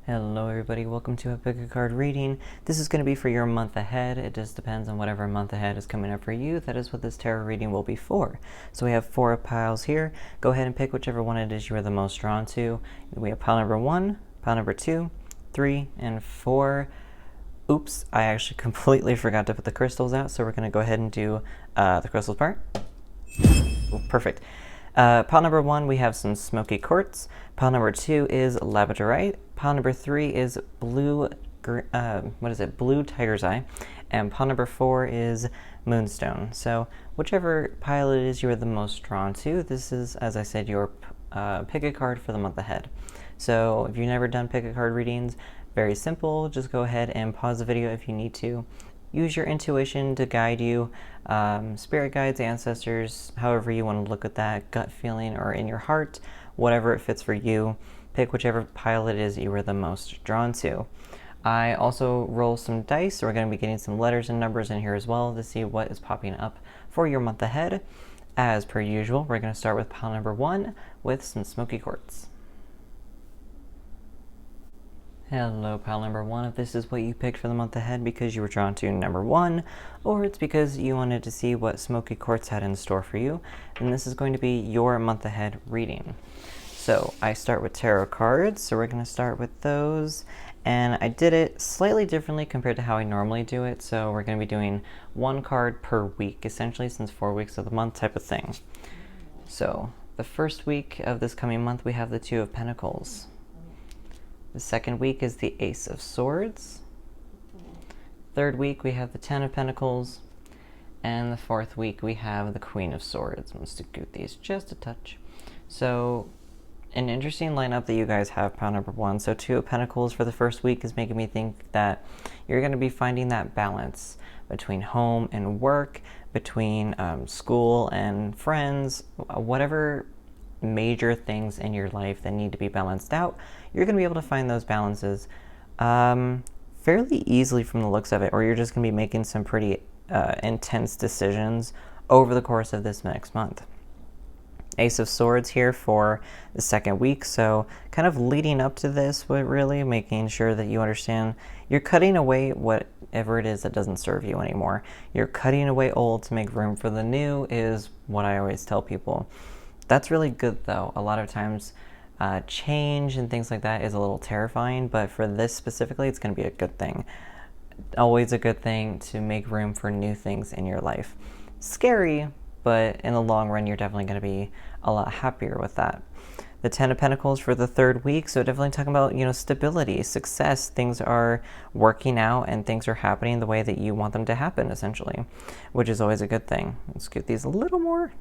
Hello everybody, welcome to a pick a card reading. This is going to be for your month ahead. It just depends on whatever month ahead is coming up for you. That is what this tarot reading will be for. So we have 4 piles here. Go ahead and pick whichever one it is you are the most drawn to. We have pile number 1, pile number 2, 3, and 4. Oops, I actually completely forgot to put the crystals out, so we're going to go ahead and do the crystals part. Ooh, perfect. Pile number 1, we have some smoky quartz. Pile number 2 is labradorite. Pile number 3 is blue tiger's eye. And pile number 4 is moonstone. So whichever pile it is you are the most drawn to, this is, as I said, your pick a card for the month ahead. So if you've never done pick a card readings, very simple. Just go ahead and pause the video if you need to. Use your intuition to guide you, spirit guides, ancestors, however you want to look at that, gut feeling or in your heart, whatever it fits for you. Pick whichever pile it is you were the most drawn to. I also roll some dice, so we're going to be getting some letters and numbers in here as well to see what is popping up for your month ahead. As per usual, we're going to start with pile number 1 with some smoky quartz. Hello, pile number 1. If this is what you picked for the month ahead because you were drawn to number 1, or it's because you wanted to see what smoky quartz had in store for you, then this is going to be your month ahead reading. So I start with tarot cards, so we're going to start with those. And I did it slightly differently compared to how I normally do it, so we're going to be doing 1 card per week, essentially, since 4 weeks of the month type of thing. So the first week of this coming month, we have the 2 of Pentacles. The second week is the Ace of Swords. Third week, we have the 10 of Pentacles. And the fourth week, we have the Queen of Swords. I'm going to scoot these just a touch. So, an interesting lineup that you guys have, pile number 1. So 2 of Pentacles for the first week is making me think that you're going to be finding that balance between home and work, between school and friends, whatever major things in your life that need to be balanced out, you're going to be able to find those balances fairly easily from the looks of it, or you're just going to be making some pretty intense decisions over the course of this next month. Ace of Swords here for the second week, so kind of leading up to this, but really making sure that you understand you're cutting away whatever it is that doesn't serve you anymore. You're cutting away old to make room for the new is what I always tell people. That's really good though. A lot of times change and things like that is a little terrifying, but for this specifically, it's going to be a good thing. Always a good thing to make room for new things in your life. Scary, but in the long run, you're definitely going to be a lot happier with that. The 10 of Pentacles for the third week, so definitely talking about, stability, success, things are working out and things are happening the way that you want them to happen, essentially, which is always a good thing. Let's get these a little more.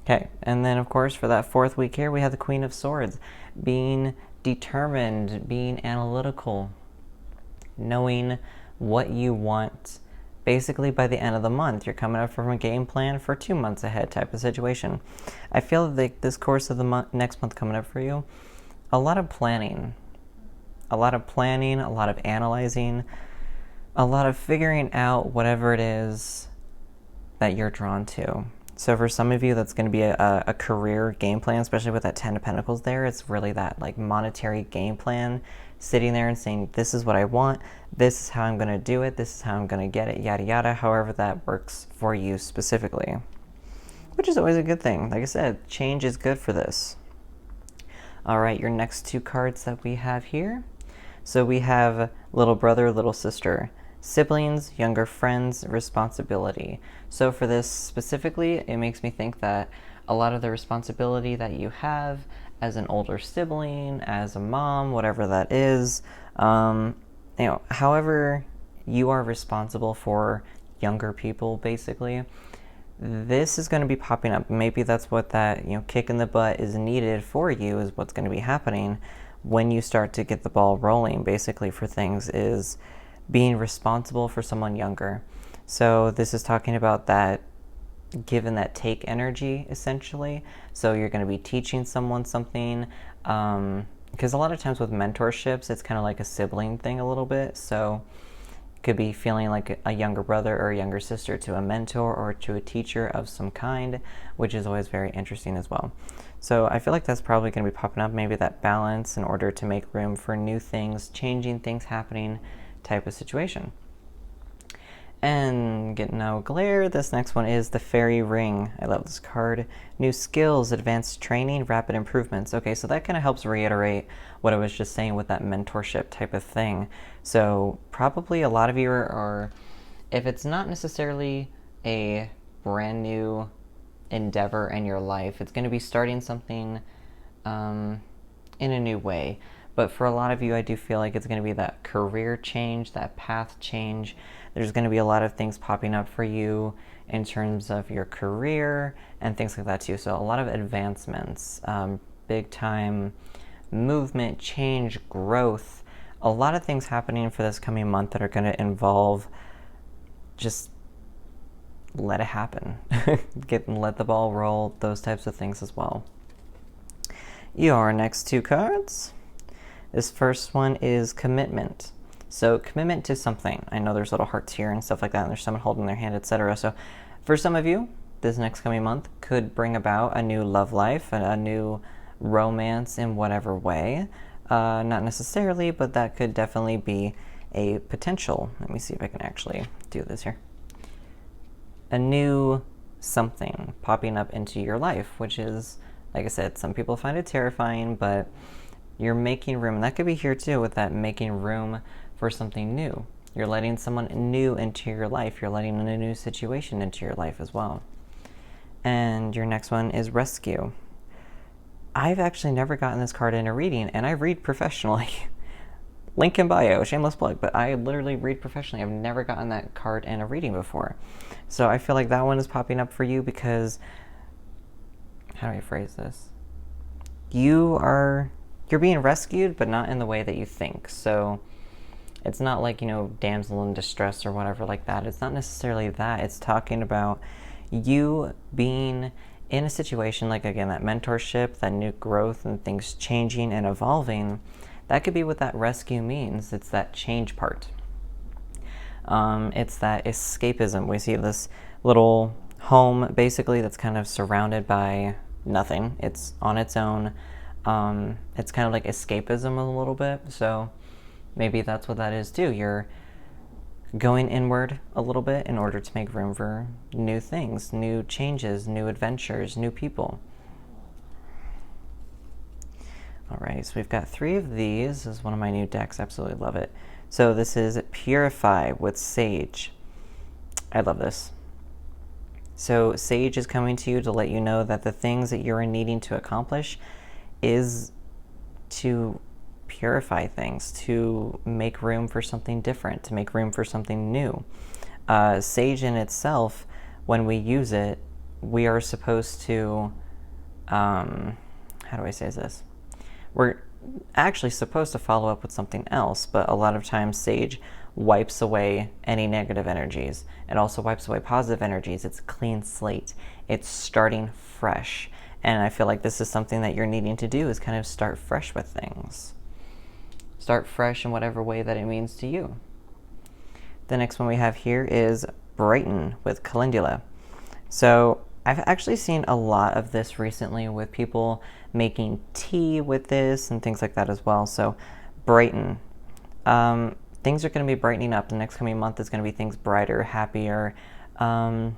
Okay, and then of course for that fourth week here, we have the Queen of Swords, being determined, being analytical, knowing what you want. Basically by the end of the month, you're coming up from a game plan for 2 months ahead type of situation. I feel that this course of the next month coming up for you, a lot of planning, a lot of analyzing, a lot of figuring out whatever it is that you're drawn to. So for some of you, that's going to be a career game plan, especially with that 10 of Pentacles there. It's really that like monetary game plan, sitting there and saying, this is what I want, this is how I'm going to do it, this is how I'm going to get it, yada yada, however that works for you specifically. Which is always a good thing. Like I said, change is good for this. All right, your next 2 cards that we have here. So we have little brother, little sister. Siblings, younger friends, responsibility. So for this specifically, it makes me think that a lot of the responsibility that you have as an older sibling, as a mom, whatever that is, however you are responsible for younger people, basically, this is going to be popping up. Maybe that's what that, kick in the butt is needed for you, is what's going to be happening when you start to get the ball rolling, basically, for things, is being responsible for someone younger. So this is talking about that give and that take energy, essentially. So you're going to be teaching someone something, because a lot of times with mentorships, it's kind of like a sibling thing a little bit. So it could be feeling like a younger brother or a younger sister to a mentor or to a teacher of some kind, which is always very interesting as well. So I feel like that's probably going to be popping up, maybe that balance in order to make room for new things, changing things happening type of situation. And getting no glare, this next one is the Fairy Ring. I love this card. New skills, advanced training, rapid improvements. Okay, so that kind of helps reiterate what I was just saying with that mentorship type of thing. So probably a lot of you are if it's not necessarily a brand new endeavor in your life, it's going to be starting something in a new way. But for a lot of you, I do feel like it's going to be that career change, that path change. There's going to be a lot of things popping up for you in terms of your career and things like that too. So a lot of advancements, big time movement, change, growth, a lot of things happening for this coming month that are going to involve just let it happen. Let the ball roll, those types of things as well. Your next two cards. This first one is commitment. So commitment to something. I know there's little hearts here and stuff like that, and there's someone holding their hand, etc. So for some of you, this next coming month could bring about a new love life, a new romance in whatever way. Not necessarily, but that could definitely be a potential. Let me see if I can actually do this here. A new something popping up into your life, which is, like I said, some people find it terrifying, but you're making room. And that could be here too, with that making room for something new. You're letting someone new into your life. You're letting a new situation into your life as well. And your next one is rescue. I've actually never gotten this card in a reading, and I read professionally. Link in bio, shameless plug, but I literally read professionally. I've never gotten that card in a reading before. So I feel like that one is popping up for you because, how do I phrase this? You're being rescued, but not in the way that you think. So it's not like, damsel in distress or whatever like that. It's not necessarily that. It's talking about you being in a situation like, again, that mentorship, that new growth and things changing and evolving. That could be what that rescue means. It's that change part. It's that escapism. We see this little home, basically, that's kind of surrounded by nothing. It's on its own. It's kind of like escapism a little bit. So maybe that's what that is too. You're going inward a little bit in order to make room for new things, new changes, new adventures, new people. All right, so we've got 3 of these. This is one of my new decks. Absolutely love it. So this is Purify with Sage. I love this. So Sage is coming to you to let you know that the things that you're needing to accomplish is to purify things, to make room for something different, to make room for something new. Sage in itself, when we use it, we are supposed to, how do I say this? We're actually supposed to follow up with something else, but a lot of times Sage wipes away any negative energies. It also wipes away positive energies. It's a clean slate. It's starting fresh. And I feel like this is something that you're needing to do, is kind of start fresh with things. Start fresh in whatever way that it means to you. The next one we have here is Brighten with Calendula. So I've actually seen a lot of this recently with people making tea with this and things like that as well. So brighten. Things are going to be brightening up. The next coming month is going to be things brighter, happier. A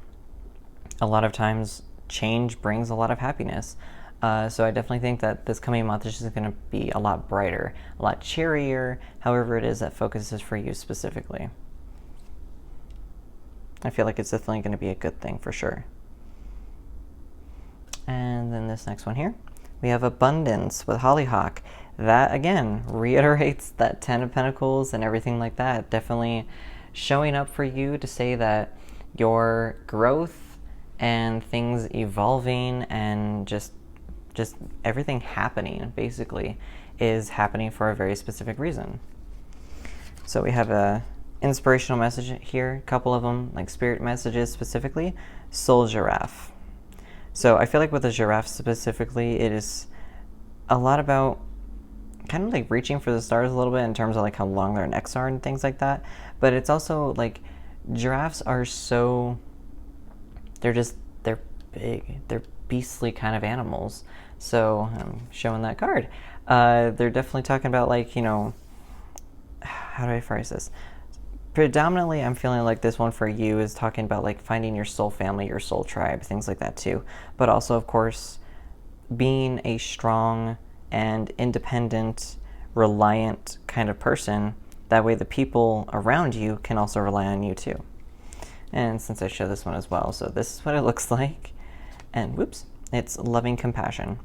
lot of times change brings a lot of happiness. So I definitely think that this coming month is just going to be a lot brighter, a lot cheerier, however it is that focuses for you specifically. I feel like it's definitely going to be a good thing for sure. And then this next one here, we have Abundance with Hollyhock. That, again, reiterates that 10 of Pentacles and everything like that. Definitely showing up for you to say that your growth and things evolving and just everything happening, basically, is happening for a very specific reason. So we have a inspirational message here, a couple of them, like spirit messages specifically. Soul Giraffe. So I feel like with the giraffe specifically, it is a lot about kind of like reaching for the stars a little bit in terms of like how long their necks are and things like that. But it's also like giraffes are so, they're big, they're beastly kind of animals. So I'm showing that card. They're definitely talking about, like, you know, how do I phrase this? Predominantly, I'm feeling like this one for you is talking about like finding your soul family, your soul tribe, things like that too. But also, of course, being a strong and independent, reliant kind of person. That way the people around you can also rely on you too. And since I show this one as well, so this is what it looks like. And whoops, it's loving compassion.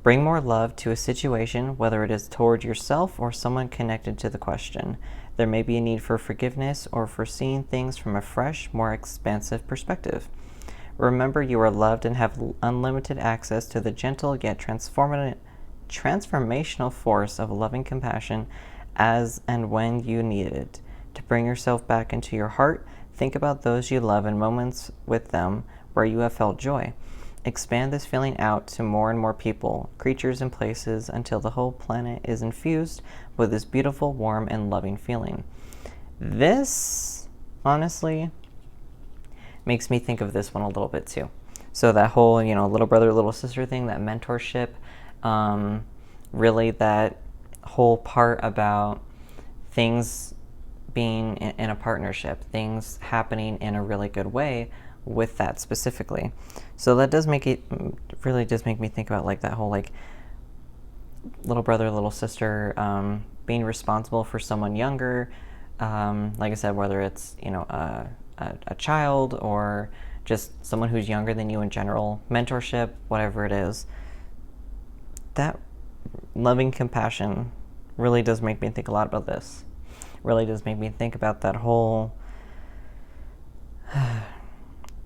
Bring more love to a situation, whether it is toward yourself or someone connected to the question. There may be a need for forgiveness or for seeing things from a fresh, more expansive perspective. Remember, you are loved and have unlimited access to the gentle yet transformational force of loving compassion as and when you need it. To bring yourself back into your heart, think about those you love and moments with them where you have felt joy. Expand this feeling out to more and more people, creatures, and places until the whole planet is infused with this beautiful, warm, and loving feeling. This, honestly, makes me think of this one a little bit too. So that whole, you know, little brother, little sister thing, that mentorship, really that whole part about things being in a partnership, things happening in a really good way with that specifically. So that does make it, really does make me think about like that whole like little brother, little sister, being responsible for someone younger. Like I said, whether it's, you know, a child or just someone who's younger than you in general, mentorship, whatever it is, that loving compassion really does make me think a lot about this. Really does make me think about that whole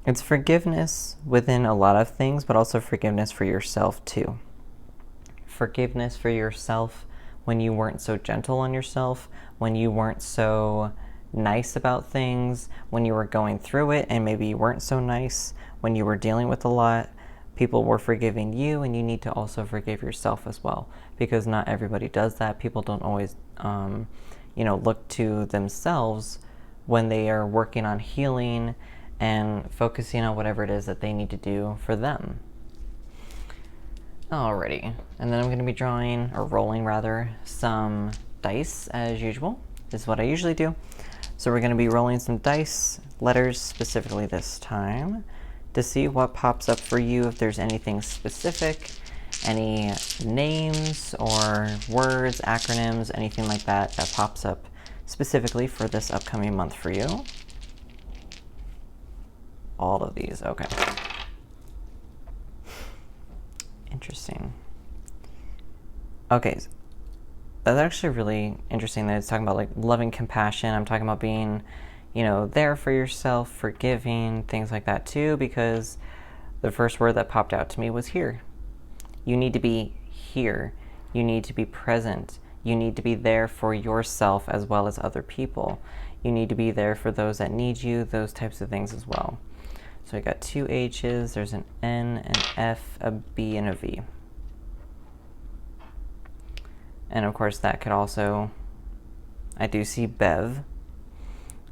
it's forgiveness within a lot of things, but also forgiveness for yourself too. Forgiveness for yourself when you weren't so gentle on yourself, when you weren't so nice about things, when you were going through it and maybe you weren't so nice, when you were dealing with a lot. People were forgiving you, and you need to also forgive yourself as well, because not everybody does that. People don't always, look to themselves when they are working on healing and focusing on whatever it is that they need to do for them. Alrighty, and then I'm going to be drawing, or rolling rather, some dice as usual. This is what I usually do. So we're going to be rolling some dice, letters specifically this time, to see what pops up for you, if there's anything specific, any names or words, acronyms, anything like that that pops up specifically for this upcoming month for you. All of these, okay. Interesting. Okay, that's actually really interesting that it's talking about like loving compassion. I'm talking about being, there for yourself, forgiving, things like that too, because the first word that popped out to me was here. You need to be here. You need to be present. You need to be there for yourself as well as other people. You need to be there for those that need you, those types of things as well. So I got two H's, there's an N, an F, a B, and a V. And of course that could also, I do see Bev.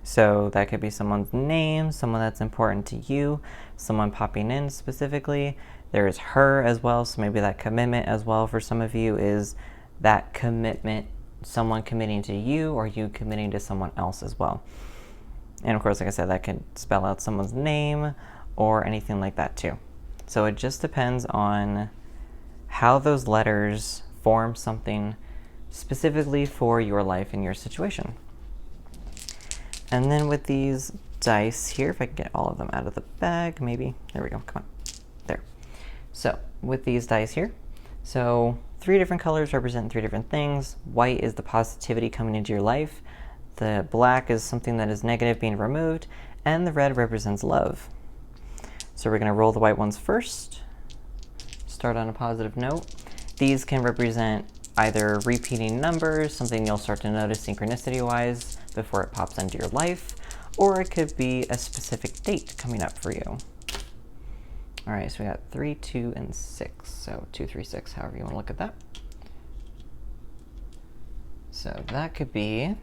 So that could be someone's name, someone that's important to you, someone popping in specifically. There's her as well, so maybe that commitment as well for some of you is that commitment, someone committing to you or you committing to someone else as well. And of course, like I said, that could spell out someone's name or anything like that too. So it just depends on how those letters form something specifically for your life and your situation. And then with these dice here, if I can get all of them out of the bag, maybe. There we go, come on. There. So with these dice here, so 3 different colors represent 3 different things. White is the positivity coming into your life. The black is something that is negative being removed, and the red represents love. So we're going to roll the white ones first. Start on a positive note. These can represent either repeating numbers, something you'll start to notice synchronicity-wise before it pops into your life, or it could be a specific date coming up for you. All right, so we got 3, 2, and 6. So 2, 3, 6, however you want to look at that. So that could be,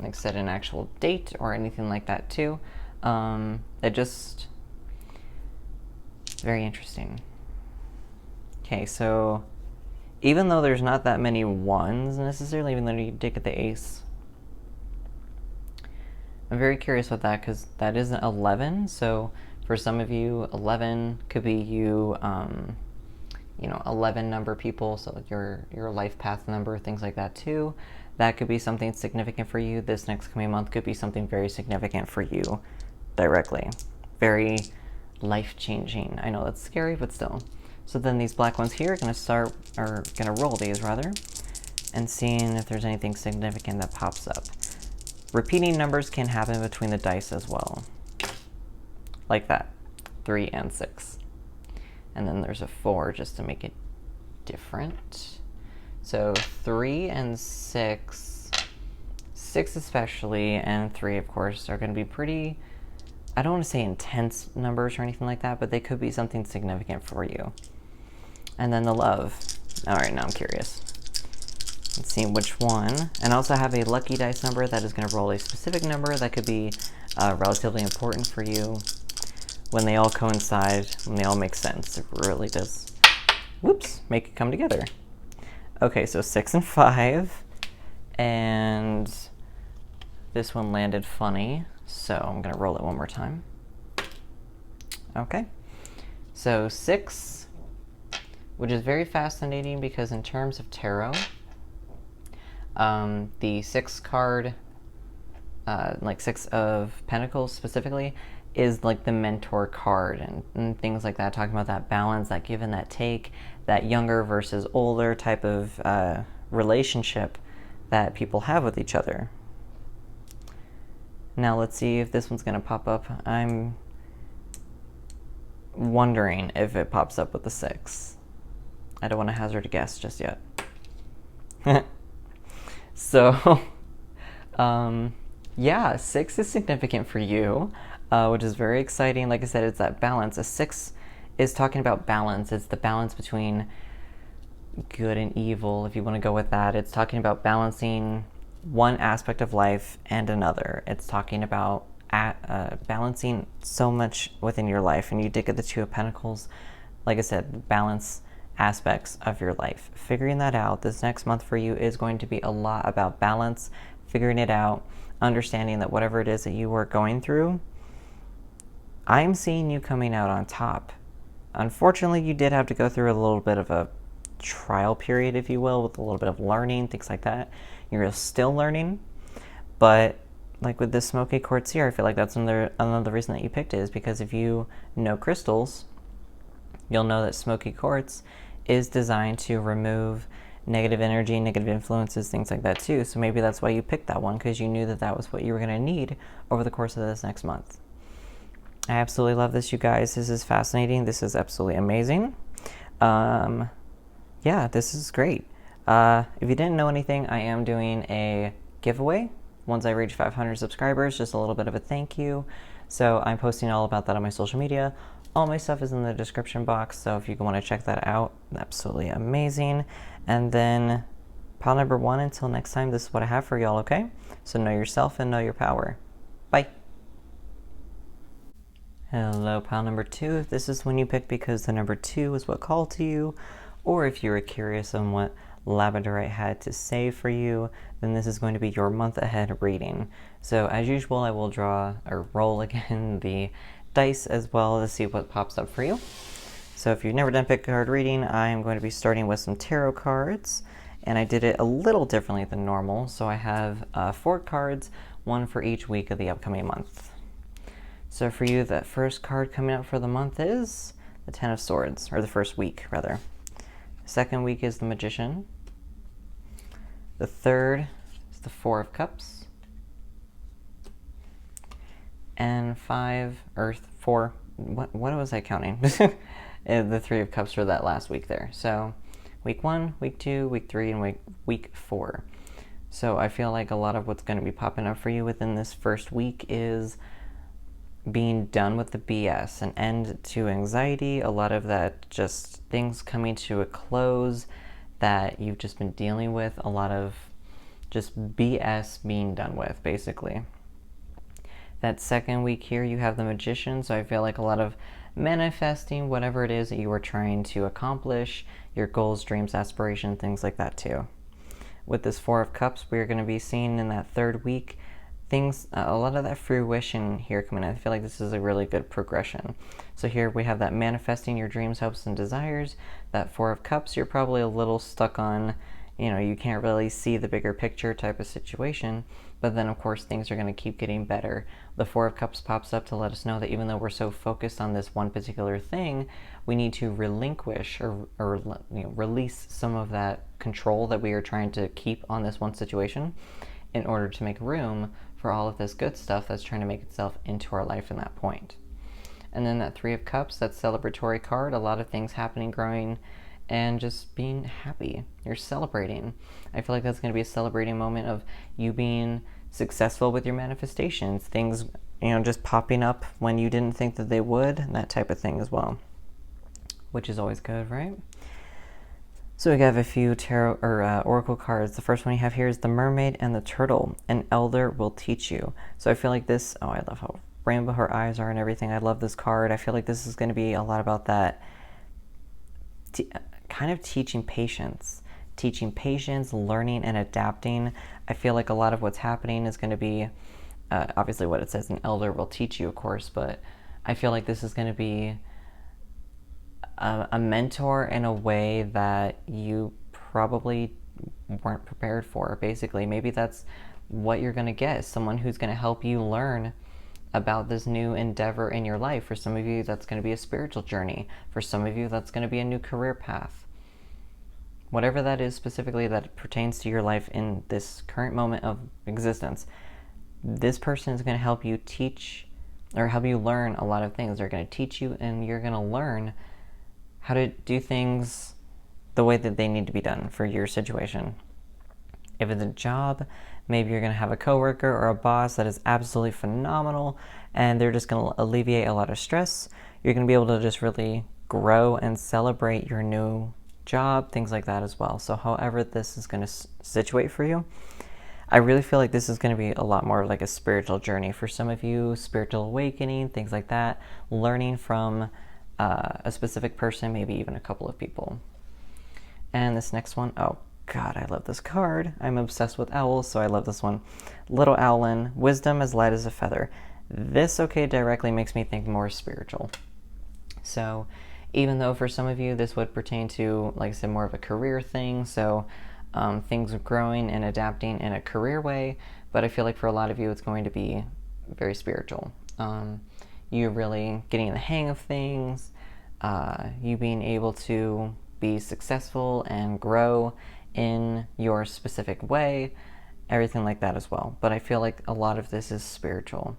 like I said, an actual date or anything like that too. It's very interesting. Okay, so even though there's not that many ones necessarily, even though you did get the ace, I'm very curious with that because that is an 11. So for some of you, 11 could be you, 11 number people. So your life path number, things like that too. That could be something significant for you. This next coming month could be something very significant for you directly. Very life-changing. I know that's scary, but still. So then these black ones here are going to roll these rather, and seeing if there's anything significant that pops up. Repeating numbers can happen between the dice as well. Like that. 3 and 6. And then there's a 4 just to make it different. So 3 and 6, 6 especially, and 3 of course, are going to be pretty, I don't want to say intense numbers or anything like that, but they could be something significant for you. And then the love. All right, now I'm curious. Let's see which one. And I also have a lucky dice number that is going to roll a specific number that could be relatively important for you. When they all coincide, when they all make sense, it really does, whoops, make it come together. Okay, so 6 and 5, and this one landed funny, so I'm going to roll it one more time. Okay, so 6, which is very fascinating because in terms of tarot, the 6 card, like 6 of Pentacles specifically, is like the mentor card and things like that, talking about that balance, that give and that take, that younger versus older type of relationship that people have with each other. Now let's see if this one's going to pop up. I'm wondering if it pops up with the 6. I don't want to hazard a guess just yet. So, yeah, 6 is significant for you, which is very exciting. Like I said, it's that balance. A 6 is talking about balance. It's the balance between good and evil, if you want to go with that. It's talking about balancing one aspect of life and another. It's talking about balancing so much within your life. And you did get the 2 of Pentacles. Like I said, balance aspects of your life. Figuring that out this next month for you is going to be a lot about balance, figuring it out, understanding that whatever it is that you are going through, I'm seeing you coming out on top. Unfortunately, you did have to go through a little bit of a trial period, if you will, with a little bit of learning, things like that. You're still learning, but like with this smoky quartz here, I feel like that's another reason that you picked it, is because if you know crystals, you'll know that smoky quartz is designed to remove negative energy, negative influences, things like that too. So maybe that's why you picked that one, because you knew that that was what you were going to need over the course of this next month. I absolutely love this, you guys. This is fascinating. This is absolutely amazing. Yeah, this is great. If you didn't know anything, I am doing a giveaway once I reach 500 subscribers, just a little bit of a thank you. So I'm posting all about that on my social media. All my stuff is in the description box, so if you want to check that out, absolutely amazing. And then pile number 1, until next time, this is what I have for y'all, okay? So know yourself and know your power. Bye. Hello, pile number 2. If this is one you picked because the number 2 is what called to you, or if you were curious on what Labradorite had to say for you, then this is going to be your month ahead reading. So as usual, I will draw or roll again the dice as well to see what pops up for you. So if you've never done pick a card reading, I am going to be starting with some tarot cards, and I did it a little differently than normal. So I have 4 cards, 1 for each week of the upcoming month. So for you, the first card coming up for the month is the 10 of Swords, or the first week rather. The second week is the Magician. The third is the 4 of Cups. And 4, what was I counting? The 3 of Cups for that last week there. So week 1, week 2, week 3, and week 4. So I feel like a lot of what's going to be popping up for you within this first week is being done with the BS, an end to anxiety, a lot of that just things coming to a close that you've just been dealing with, a lot of just BS being done with, basically. That second week here, you have the Magician, so I feel like a lot of manifesting whatever it is that you are trying to accomplish, your goals, dreams, aspirations, things like that too. With this Four of Cups, we're going to be seeing in that third week things, a lot of that fruition here coming in. I feel like this is a really good progression. So here we have that manifesting your dreams, hopes, and desires. That Four of Cups, you're probably a little stuck on, you can't really see the bigger picture type of situation. But then, of course, things are going to keep getting better. The Four of Cups pops up to let us know that even though we're so focused on this one particular thing, we need to relinquish or release some of that control that we are trying to keep on this one situation in order to make room for all of this good stuff that's trying to make itself into our life in that point. And then that Three of Cups, that celebratory card, a lot of things happening, growing, and just being happy. You're celebrating. I feel like that's going to be a celebrating moment of you being successful with your manifestations, things, just popping up when you didn't think that they would, and that type of thing as well, which is always good, right? So we have a few tarot or oracle cards. The first one you have here is the Mermaid and the Turtle. An elder will teach you. So I feel like this, I love how rainbow her eyes are and everything. I love this card. I feel like this is going to be a lot about that kind of teaching patience, learning and adapting. I feel like a lot of what's happening is going to be, obviously what it says, an elder will teach you, of course, but I feel like this is going to be a mentor in a way that you probably weren't prepared for, basically. Maybe that's what you're going to get, someone who's going to help you learn about this new endeavor in your life. For some of you, that's going to be a spiritual journey. For some of you, that's going to be a new career path. Whatever that is specifically that pertains to your life in this current moment of existence, this person is going to help you teach or help you learn a lot of things. They're going to teach you, and you're going to learn how to do things the way that they need to be done for your situation. If it's a job, maybe you're going to have a coworker or a boss that is absolutely phenomenal, and they're just going to alleviate a lot of stress. You're going to be able to just really grow and celebrate your new job, things like that as well. So however this is going to situate for you, I really feel like this is going to be a lot more like a spiritual journey for some of you, spiritual awakening, things like that, learning from a specific person, maybe even a couple of people. And this next one, oh God, I love this card. I'm obsessed with owls, so I love this one. Little Owlin, wisdom as light as a feather. This, directly makes me think more spiritual. So even though for some of you this would pertain to, like I said, more of a career thing, so things are growing and adapting in a career way, but I feel like for a lot of you it's going to be very spiritual. You're really getting the hang of things, you being able to be successful and grow in your specific way, everything like that as well. But I feel like a lot of this is spiritual.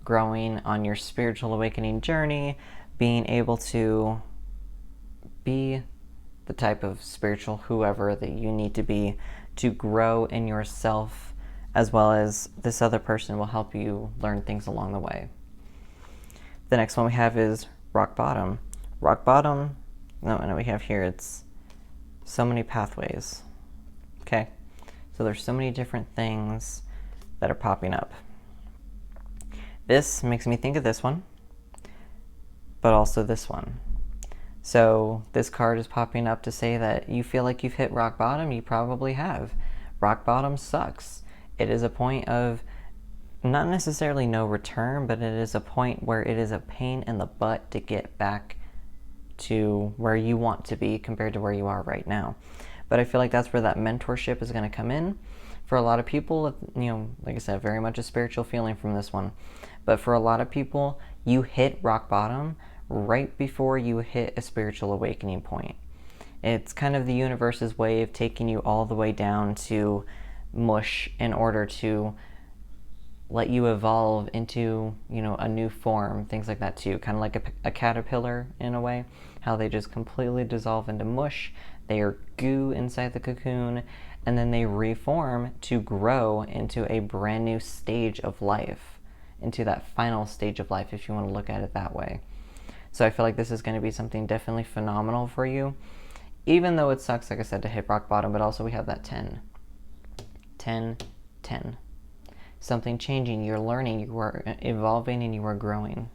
Growing on your spiritual awakening journey, being able to be the type of spiritual whoever that you need to be to grow in yourself, as well as this other person will help you learn things along the way. The next one we have is rock bottom. Rock bottom, no, we have here, it's so many pathways. Okay, so there's so many different things that are popping up. This makes me think of this one, but also this one. So this card is popping up to say that you feel like you've hit rock bottom. You probably have. Rock bottom sucks. It is a point of not necessarily no return, but it is a point where it is a pain in the butt to get back to where you want to be compared to where you are right now. But I feel like that's where that mentorship is going to come in. For a lot of people, like I said, very much a spiritual feeling from this one. But for a lot of people, you hit rock bottom right before you hit a spiritual awakening point. It's kind of the universe's way of taking you all the way down to mush in order to let you evolve into, a new form, things like that too. Kind of like a caterpillar in a way, how they just completely dissolve into mush. They are goo inside the cocoon, and then they reform to grow into a brand new stage of life, into that final stage of life, if you want to look at it that way. So I feel like this is going to be something definitely phenomenal for you, even though it sucks, like I said, to hit rock bottom, but also we have that 10. Something changing, you're learning, you are evolving, and you are growing.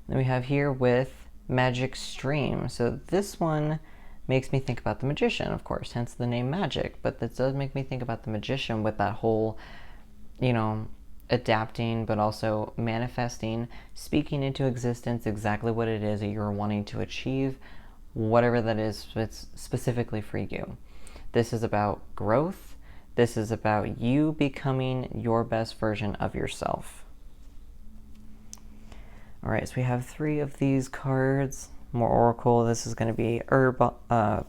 Then we have here with Magic Stream. So this one makes me think about the magician, of course, hence the name Magic. But this does make me think about the magician with that whole, adapting, but also manifesting, speaking into existence exactly what it is that you're wanting to achieve, whatever that is specifically for you. This is about growth. This is about you becoming your best version of yourself. All right, so we have 3 of these cards. More oracle. This is going to be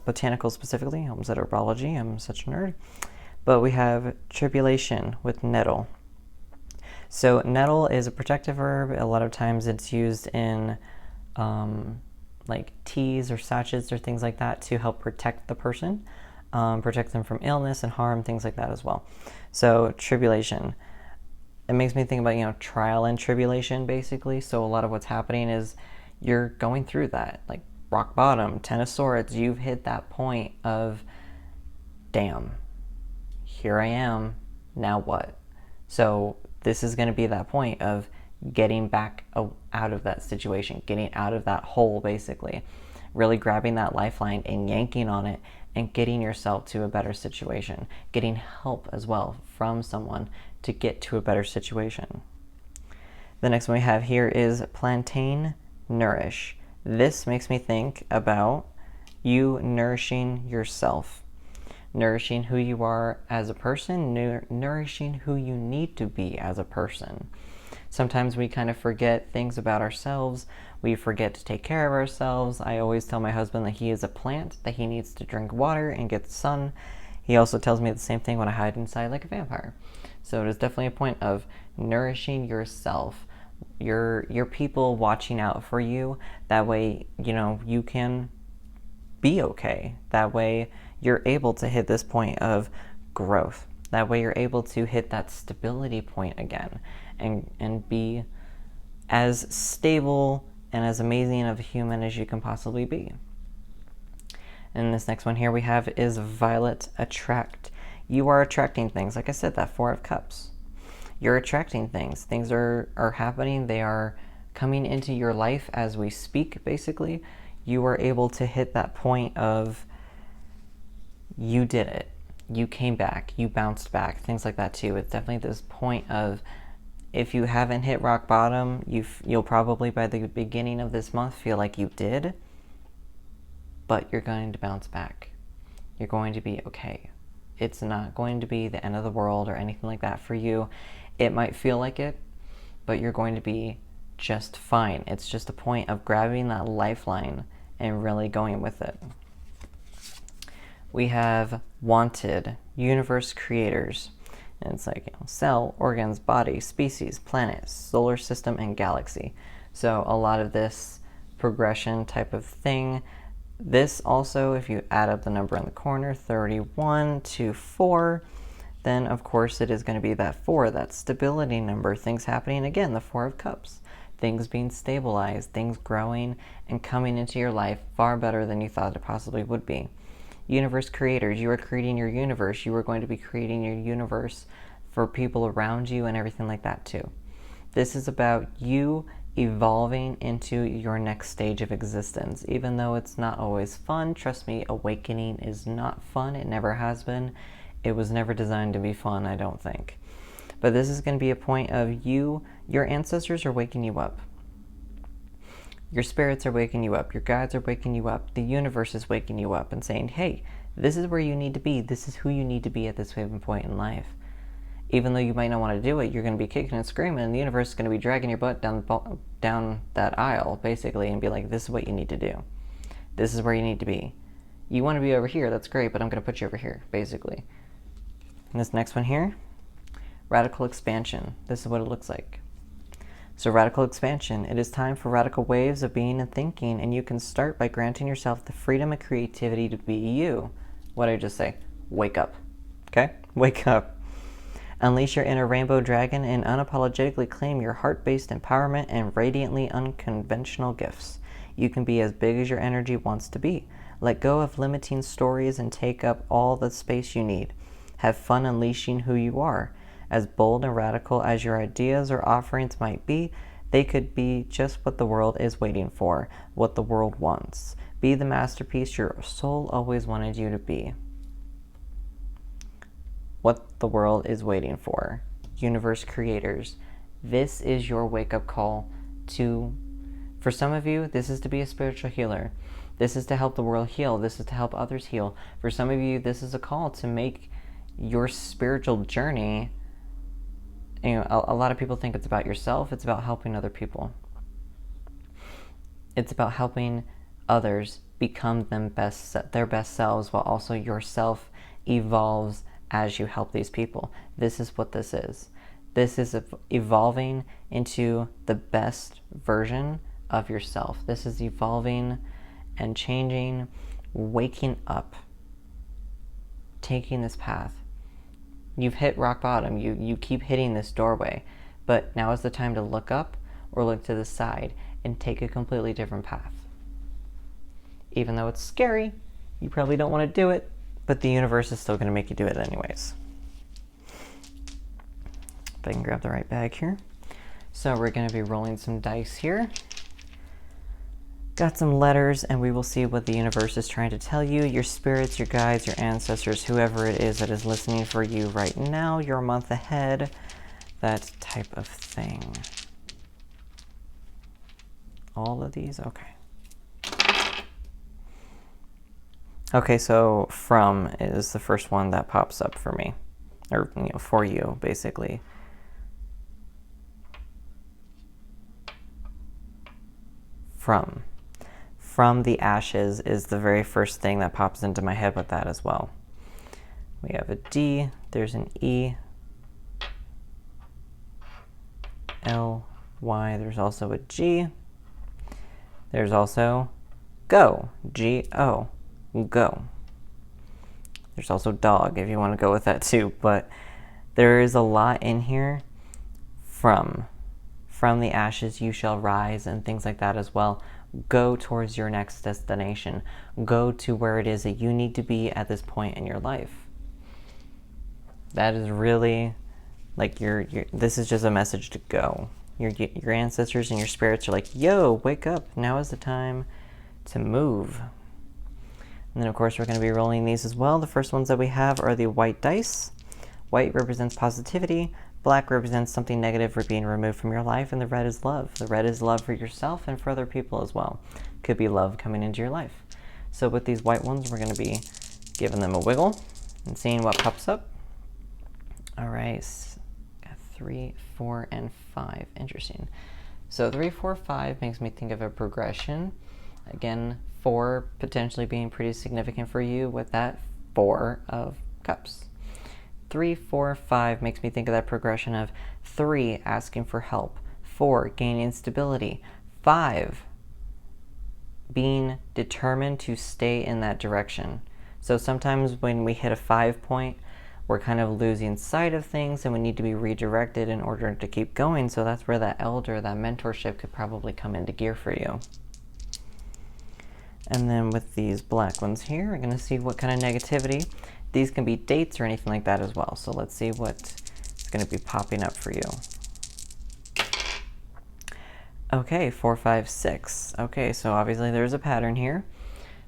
botanical specifically. I almost said herbology. I'm such a nerd. But we have tribulation with nettle. So nettle is a protective herb. A lot of times it's used in like teas or sachets or things like that to help protect the person, protect them from illness and harm, things like that as well. So tribulation. It makes me think about, trial and tribulation, basically. So a lot of what's happening is you're going through that, like rock bottom, 10 of swords. You've hit that point of, damn, here I am, now what? So this is going to be that point of getting back out of that situation, getting out of that hole, basically. Really grabbing that lifeline and yanking on it and getting yourself to a better situation. Getting help as well from someone to get to a better situation. The next one we have here is plantain nourish. This makes me think about you nourishing yourself. Nourishing who you are as a person, nourishing who you need to be as a person. Sometimes we kind of forget things about ourselves. We forget to take care of ourselves. I always tell my husband that he is a plant, that he needs to drink water and get the sun. He also tells me the same thing when I hide inside like a vampire. So it is definitely a point of nourishing yourself, your people watching out for you. That way, you can be okay. That way you're able to hit this point of growth. That way you're able to hit that stability point again and be as stable and as amazing of a human as you can possibly be. And this next one here we have is violet attract. You are attracting things. Like I said, that 4 of Cups. You're attracting things. Things are happening. They are coming into your life as we speak, basically. You are able to hit that point of you did it. You came back. You bounced back. Things like that too. It's definitely this point of if you haven't hit rock bottom, you'll probably by the beginning of this month feel like you did, but you're going to bounce back. You're going to be okay. It's not going to be the end of the world or anything like that for you. It might feel like it, but you're going to be just fine. It's just a point of grabbing that lifeline and really going with it. We have wanted, universe creators. And it's like, cell, organs, body, species, planet, solar system, and galaxy. So a lot of this progression type of thing. This also, if you add up the number in the corner, 31 to 4, then of course it is going to be that 4, that stability number, things happening again, the 4 of Cups. Things being stabilized, things growing and coming into your life far better than you thought it possibly would be. Universe creators, you are creating your universe. You are going to be creating your universe for people around you and everything like that too. This is about you evolving into your next stage of existence. Even though it's not always fun, trust me, awakening is not fun. It never has been. It was never designed to be fun, I don't think. But this is going to be a point of your ancestors are waking you up. Your spirits are waking you up. Your guides are waking you up. The universe is waking you up and saying, hey, this is where you need to be. This is who you need to be at this given point in life. Even though you might not want to do it, you're going to be kicking and screaming, and the universe is going to be dragging your butt down that aisle, basically, and be like, this is what you need to do. This is where you need to be. You want to be over here, that's great, but I'm going to put you over here, basically. And this next one here, radical expansion. This is what it looks like. So radical expansion, it is time for radical waves of being and thinking, and you can start by granting yourself the freedom and creativity to be you. What did I just say? Wake up. Okay? Wake up. Unleash your inner rainbow dragon and unapologetically claim your heart-based empowerment and radiantly unconventional gifts. You can be as big as your energy wants to be. Let go of limiting stories and take up all the space you need. Have fun unleashing who you are. As bold and radical as your ideas or offerings might be, They could be just what the world is waiting for, what the world wants. Be the masterpiece your soul always wanted you to be. What the world is waiting for. Universe creators, this is your wake-up call to, for some of you, this is to be a spiritual healer. This is to help the world heal. This is to help others heal. For some of you, this is a call to make your spiritual journey. You know, a lot of people think it's about yourself. It's about helping other people. It's about helping others become their best selves, while also yourself evolves as you help these people. This is what this is. This is evolving into the best version of yourself. This is evolving and changing, waking up, taking this path. You've hit rock bottom. You keep hitting this doorway, but now is the time to look up or look to the side and take a completely different path. Even though it's scary, you probably don't want to do it, but the universe is still going to make you do it anyways. If I can grab the right bag here. So we're going to be rolling some dice here. Got some letters, and we will see what the universe is trying to tell you. Your spirits, your guides, your ancestors, whoever it is that is listening for you right now, your month ahead, that type of thing. All of these? Okay. Okay, so from is the first one that pops up for me. Or, for you, basically. From the ashes is the very first thing that pops into my head with that as well. We have a D, there's an E, L, Y, there's also a G. There's also go, G-O, go. There's also dog, if you want to go with that too, but there is a lot in here. From the ashes you shall rise, and things like that as well. Go towards your next destination. Go to where it is that you need to be at this point in your life. That is really, like, this is just a message to go. Your ancestors and your spirits are like, yo, wake up. Now is the time to move. And then, of course, we're going to be rolling these as well. The first ones that we have are the white dice. White represents positivity. Black represents something negative for being removed from your life, and the red is love. The red is love for yourself and for other people as well. Could be love coming into your life. So with these white ones, we're going to be giving them a wiggle and seeing what pops up. All right, got 3, 4, and 5. Interesting. So 3, 4, 5 makes me think of a progression. Again, 4 potentially being pretty significant for you with that 4 of cups. 3, 4, 5 makes me think of that progression of 3 asking for help, 4 gaining stability, 5 being determined to stay in that direction. So sometimes when we hit a 5 point, we're kind of losing sight of things and we need to be redirected in order to keep going. So that's where that elder, that mentorship could probably come into gear for you. And then with these black ones here, we're going to see what kind of negativity. These can be dates or anything like that as well. So let's see what is going to be popping up for you. Okay, 4, 5, 6. Okay, so obviously there's a pattern here.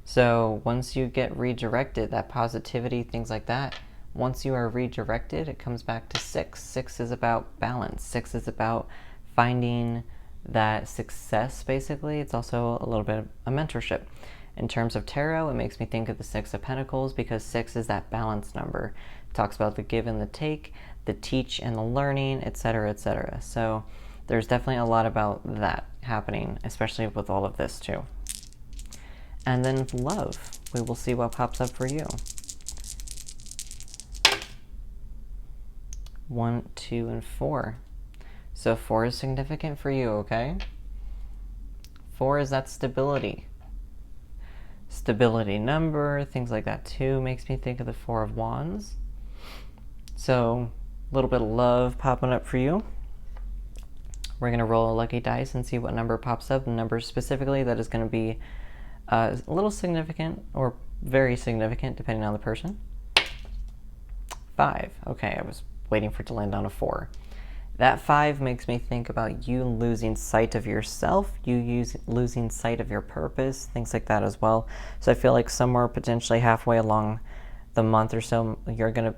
So once you get redirected, that positivity, things like that, once you are redirected, it comes back to 6. 6 is about balance. 6 is about finding that success, basically. It's also a little bit of a mentorship. In terms of tarot, it makes me think of the 6 of Pentacles because 6 is that balance number. It talks about the give and the take, the teach and the learning, etc., etc. So there's definitely a lot about that happening, especially with all of this too. And then love, we will see what pops up for you. 1, 2, and 4. So 4 is significant for you, okay? 4 is that stability. Stability number, things like that too, makes me think of the 4 of Wands. So a little bit of love popping up for you. We're going to roll a lucky dice and see what number pops up. The number specifically that is going to be a little significant or very significant depending on the person. 5. Okay, I was waiting for it to land on a 4. That 5 makes me think about you losing sight of yourself, losing sight of your purpose, things like that as well. So I feel like somewhere potentially halfway along the month or so, you're going to,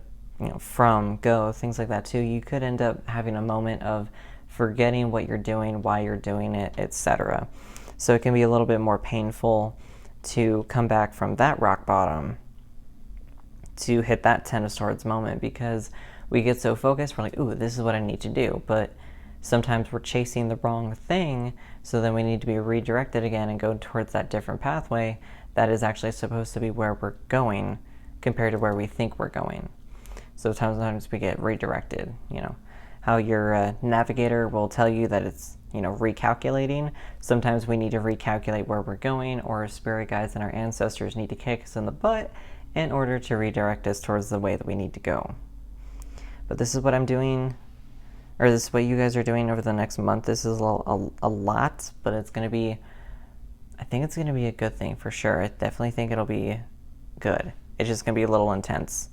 go, things like that too. You could end up having a moment of forgetting what you're doing, why you're doing it, etc. So it can be a little bit more painful to come back from that rock bottom to hit that 10 of Swords moment, because we get so focused, we're like, ooh, this is what I need to do. But sometimes we're chasing the wrong thing, so then we need to be redirected again and go towards that different pathway that is actually supposed to be where we're going compared to where we think we're going. So sometimes we get redirected, how your navigator will tell you that it's, recalculating. Sometimes we need to recalculate where we're going, or our spirit guides and our ancestors need to kick us in the butt in order to redirect us towards the way that we need to go. But this is what I'm doing, or this is what you guys are doing over the next month. This is a lot, but I think it's going to be a good thing for sure. I definitely think it'll be good. It's just going to be a little intense.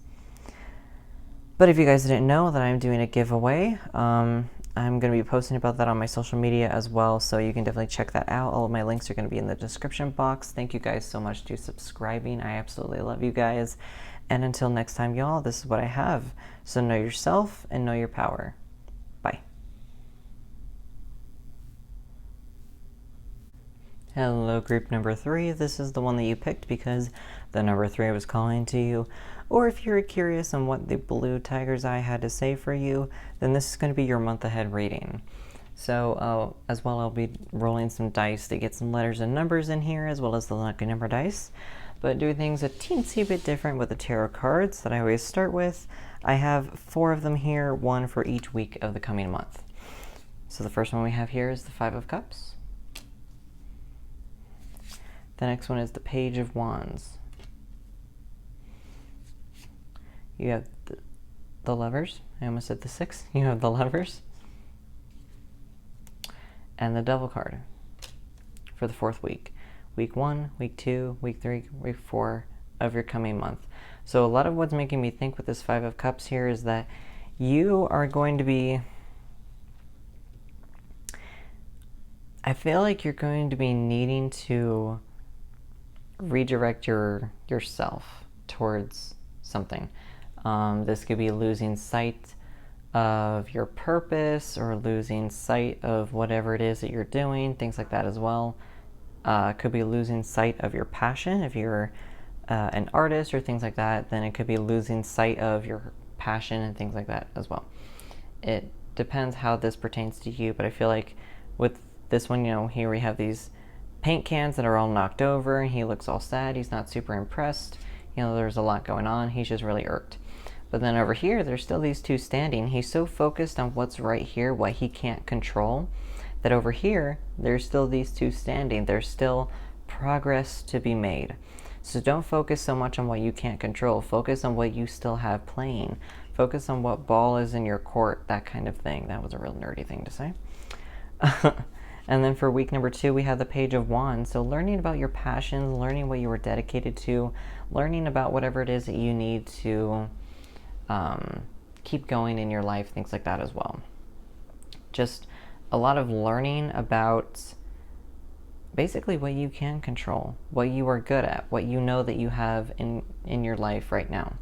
But if you guys didn't know that I'm doing a giveaway, I'm going to be posting about that on my social media as well, so you can definitely check that out. All of my links are going to be in the description box. Thank you guys so much for subscribing. I absolutely love you guys. And until next time, y'all, this is what I have. So know yourself and know your power. Bye. Hello, group number 3. This is the one that you picked because the number 3 was calling to you. Or if you're curious on what the blue tiger's eye had to say for you, then this is going to be your month ahead reading. So as well, I'll be rolling some dice to get some letters and numbers in here, as well as the lucky number dice. But do things a teensy bit different with the tarot cards that I always start with. I have 4 of them here, 1 for each week of the coming month. So the first one we have here is the 5 of Cups. The next one is the Page of Wands. You have the Lovers. I almost said the 6. You have the Lovers. And the Devil card for the 4th week. Week 1, week 2, week 3, week 4 of your coming month. So a lot of what's making me think with this 5 of Cups here is that you are going to be... I feel like you're going to be needing to redirect yourself towards something. This could be losing sight of your purpose or losing sight of whatever it is that you're doing, things like that as well. Could be losing sight of your passion. If you're an artist or things like that, then it could be losing sight of your passion and things like that as well. It depends how this pertains to you, but I feel like with this one, here we have these paint cans that are all knocked over. He looks all sad. He's not super impressed. There's a lot going on. He's just really irked. But then over here, there's still these 2 standing. He's so focused on what's right here, what he can't control, that over here, there's still these 2 standing. There's still progress to be made. So don't focus so much on what you can't control. Focus on what you still have playing. Focus on what ball is in your court, that kind of thing. That was a real nerdy thing to say. And then for week number 2, we have the Page of Wands. So learning about your passions, learning what you were dedicated to, learning about whatever it is that you need to keep going in your life, things like that as well. Just a lot of learning about basically what you can control, what you are good at, what you know that you have in your life right now.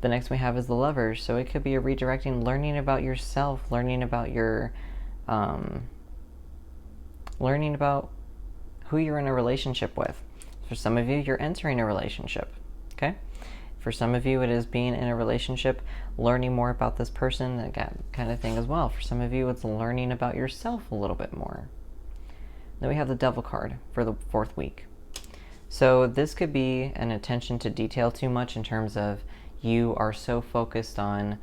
The next we have is the Lovers. So it could be a redirecting, learning about yourself, learning about your learning about who you're in a relationship with. For some of you, you're entering a relationship, okay? For some of you, it is being in a relationship, learning more about this person, that kind of thing as well. For some of you, it's learning about yourself a little bit more. Then we have the Devil card for the 4th week. So this could be an attention to detail too much in terms of you are so focused on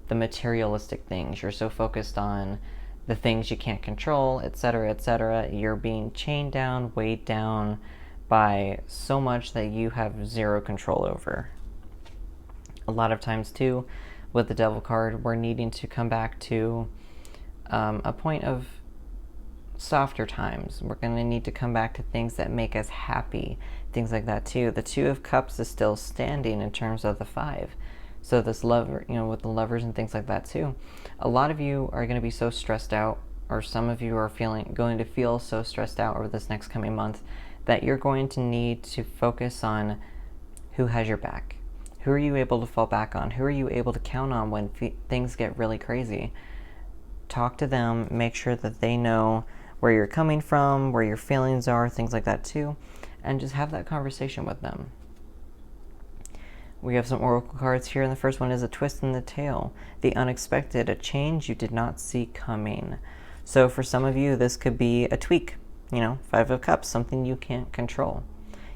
the materialistic things. You're so focused on the things you can't control, etc., etc. You're being chained down, weighed down by so much that you have 0 control over. A lot of times, too, with the Devil card, we're needing to come back to a point of softer times. We're going to need to come back to things that make us happy, things like that, too. The 2 of Cups is still standing in terms of the 5. So this lover, with the lovers and things like that too, a lot of you are going to be so stressed out, or some of you are going to feel so stressed out over this next coming month that you're going to need to focus on who has your back. Who are you able to fall back on? Who are you able to count on when things get really crazy? Talk to them, make sure that they know where you're coming from, where your feelings are, things like that too, and just have that conversation with them. We have some oracle cards here, and the first one is a twist in the tail. The unexpected, a change you did not see coming. So for some of you, this could be a tweak, 5 of Cups, something you can't control.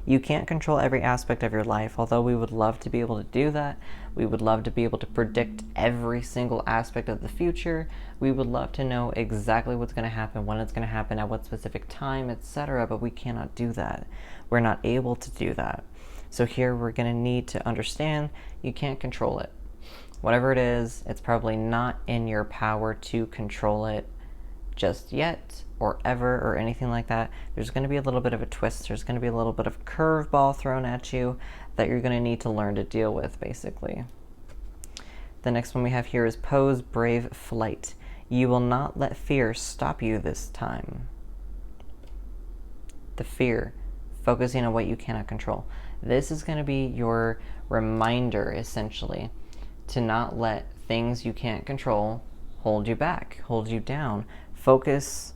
You can't control every aspect of your life, although we would love to be able to do that. We would love to be able to predict every single aspect of the future. We would love to know exactly what's going to happen, when it's going to happen, at what specific time, etc., but we cannot do that. We're not able to do that. So here we're going to need to understand you can't control it. Whatever it is, it's probably not in your power to control it just yet or ever or anything like that. There's going to be a little bit of a twist. There's going to be a little bit of curveball thrown at you that you're going to need to learn to deal with, basically. The next one we have here is pose brave flight. You will not let fear stop you this time. The fear, focusing on what you cannot control. This is going to be your reminder, essentially, to not let things you can't control hold you back, hold you down. Focus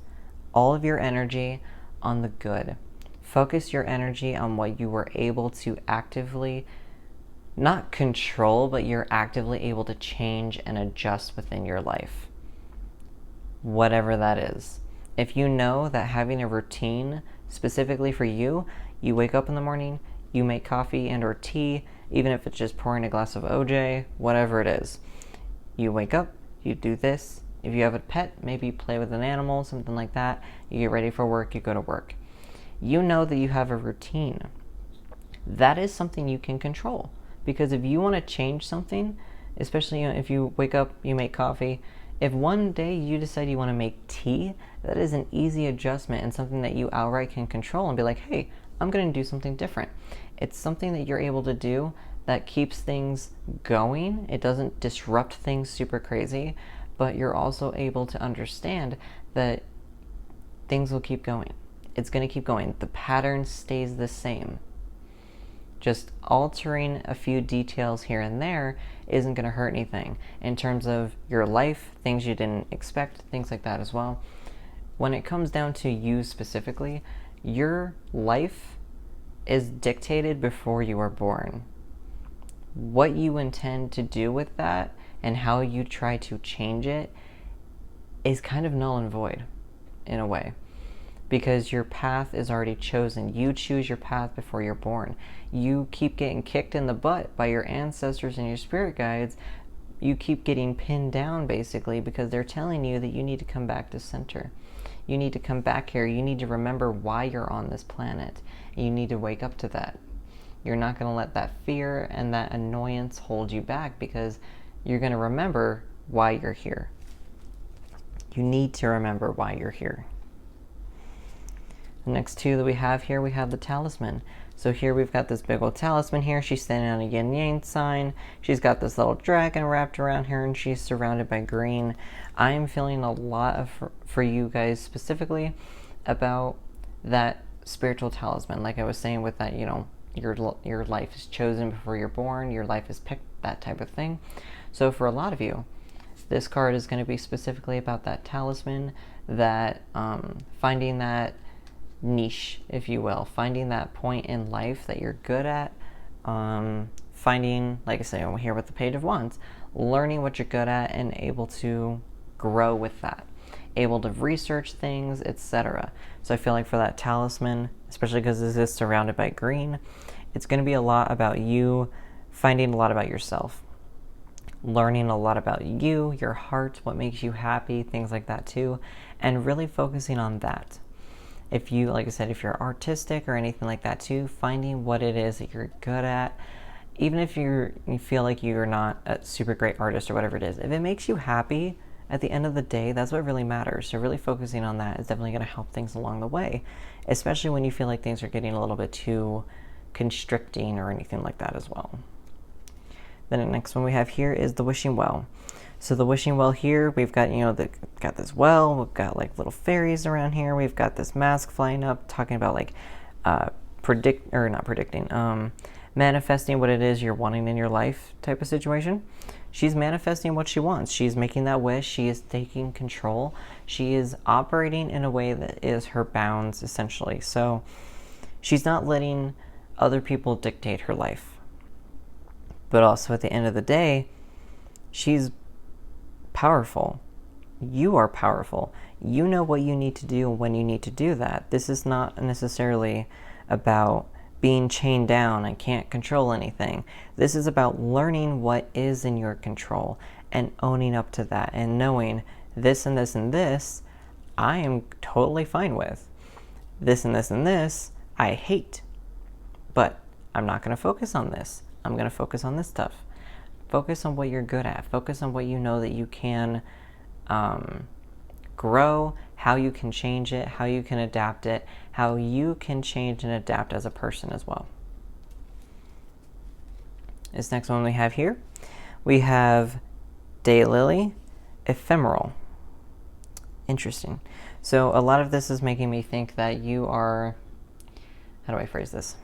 all of your energy on the good. Focus your energy on what you were able to actively, not control, but you're actively able to change and adjust within your life. Whatever that is. If you know that having a routine specifically for you, you wake up in the morning, you make coffee and or tea, even if it's just pouring a glass of OJ, whatever it is. You wake up, you do this. If you have a pet, maybe you play with an animal, something like that. You get ready for work, you go to work. You know that you have a routine. That is something you can control. Because if you want to change something, especially if you wake up, you make coffee, if one day you decide you want to make tea, that is an easy adjustment and something that you outright can control and be like, hey, I'm going to do something different. It's something that you're able to do that keeps things going. It doesn't disrupt things super crazy, but you're also able to understand that things will keep going. It's going to keep going. The pattern stays the same. Just altering a few details here and there isn't going to hurt anything. In terms of your life, things you didn't expect, things like that as well. When it comes down to you specifically, your life is dictated before you are born. What you intend to do with that and how you try to change it is kind of null and void in a way, because your path is already chosen. You choose your path before you're born. You keep getting kicked in the butt by your ancestors and your spirit guides. You keep getting pinned down basically because they're telling you that you need to come back to center. You need to come back here. You need to remember why you're on this planet. You need to wake up to that. You're not going to let that fear and that annoyance hold you back, because you're going to remember why you're here. You need to remember why you're here. The next two that we have here, we have the talisman. So here we've got this big old talisman here. She's standing on a yin yang sign. She's got this little dragon wrapped around her, and she's surrounded by green. I'm feeling a lot for you guys specifically about that spiritual talisman. Like I was saying with that, your life is chosen before you're born. Your life is picked, that type of thing. So for a lot of you, this card is going to be specifically about that talisman, that finding that niche, if you will, finding that point in life that you're good at, finding, like I say, over here with the Page of Wands, learning what you're good at and able to grow with that, able to research things, etc. So I feel like for that talisman, especially because this is surrounded by green, it's going to be a lot about you finding a lot about yourself, learning a lot about you, your heart, what makes you happy, things like that too, and really focusing on that. If you, like I said, if you're artistic or anything like that too, finding what it is that you're good at, even if you feel like you're not a super great artist or whatever it is, if it makes you happy, at the end of the day, that's what really matters. So really focusing on that is definitely going to help things along the way, especially when you feel like things are getting a little bit too constricting or anything like that as well. Then the next one we have here is the wishing well. So the wishing well here, we've got, got this well, we've got like little fairies around here, we've got this mask flying up talking about like manifesting what it is you're wanting in your life type of situation. She's manifesting what she wants. She's making that wish. She is taking control. She is operating in a way that is her bounds, essentially. So she's not letting other people dictate her life. But also at the end of the day, she's powerful. You are powerful. You know what you need to do when you need to do that. This is not necessarily about being chained down and can't control anything. This is about learning what is in your control and owning up to that and knowing this and this and this I am totally fine with. This and this and this I hate. But I'm not going to focus on this. I'm going to focus on this stuff. Focus on what you're good at. Focus on what you know that you can grow, how you can change it, how you can adapt it, how you can change and adapt as a person as well. This next one we have here, we have Daylily, ephemeral. Interesting. So a lot of this is making me think that you are, how do I phrase this?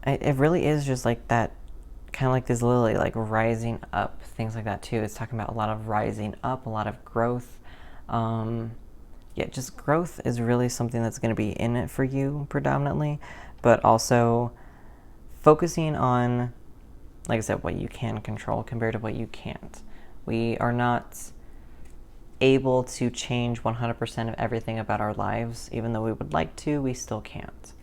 It really is just like that, kind of like this lily, like rising up, things like that too. It's talking about a lot of rising up, a lot of growth. Just growth is really something that's going to be in it for you predominantly, but also focusing on, like I said, what you can control compared to what you can't. We are not able to change 100% of everything about our lives. Even though we would like to, we still can't.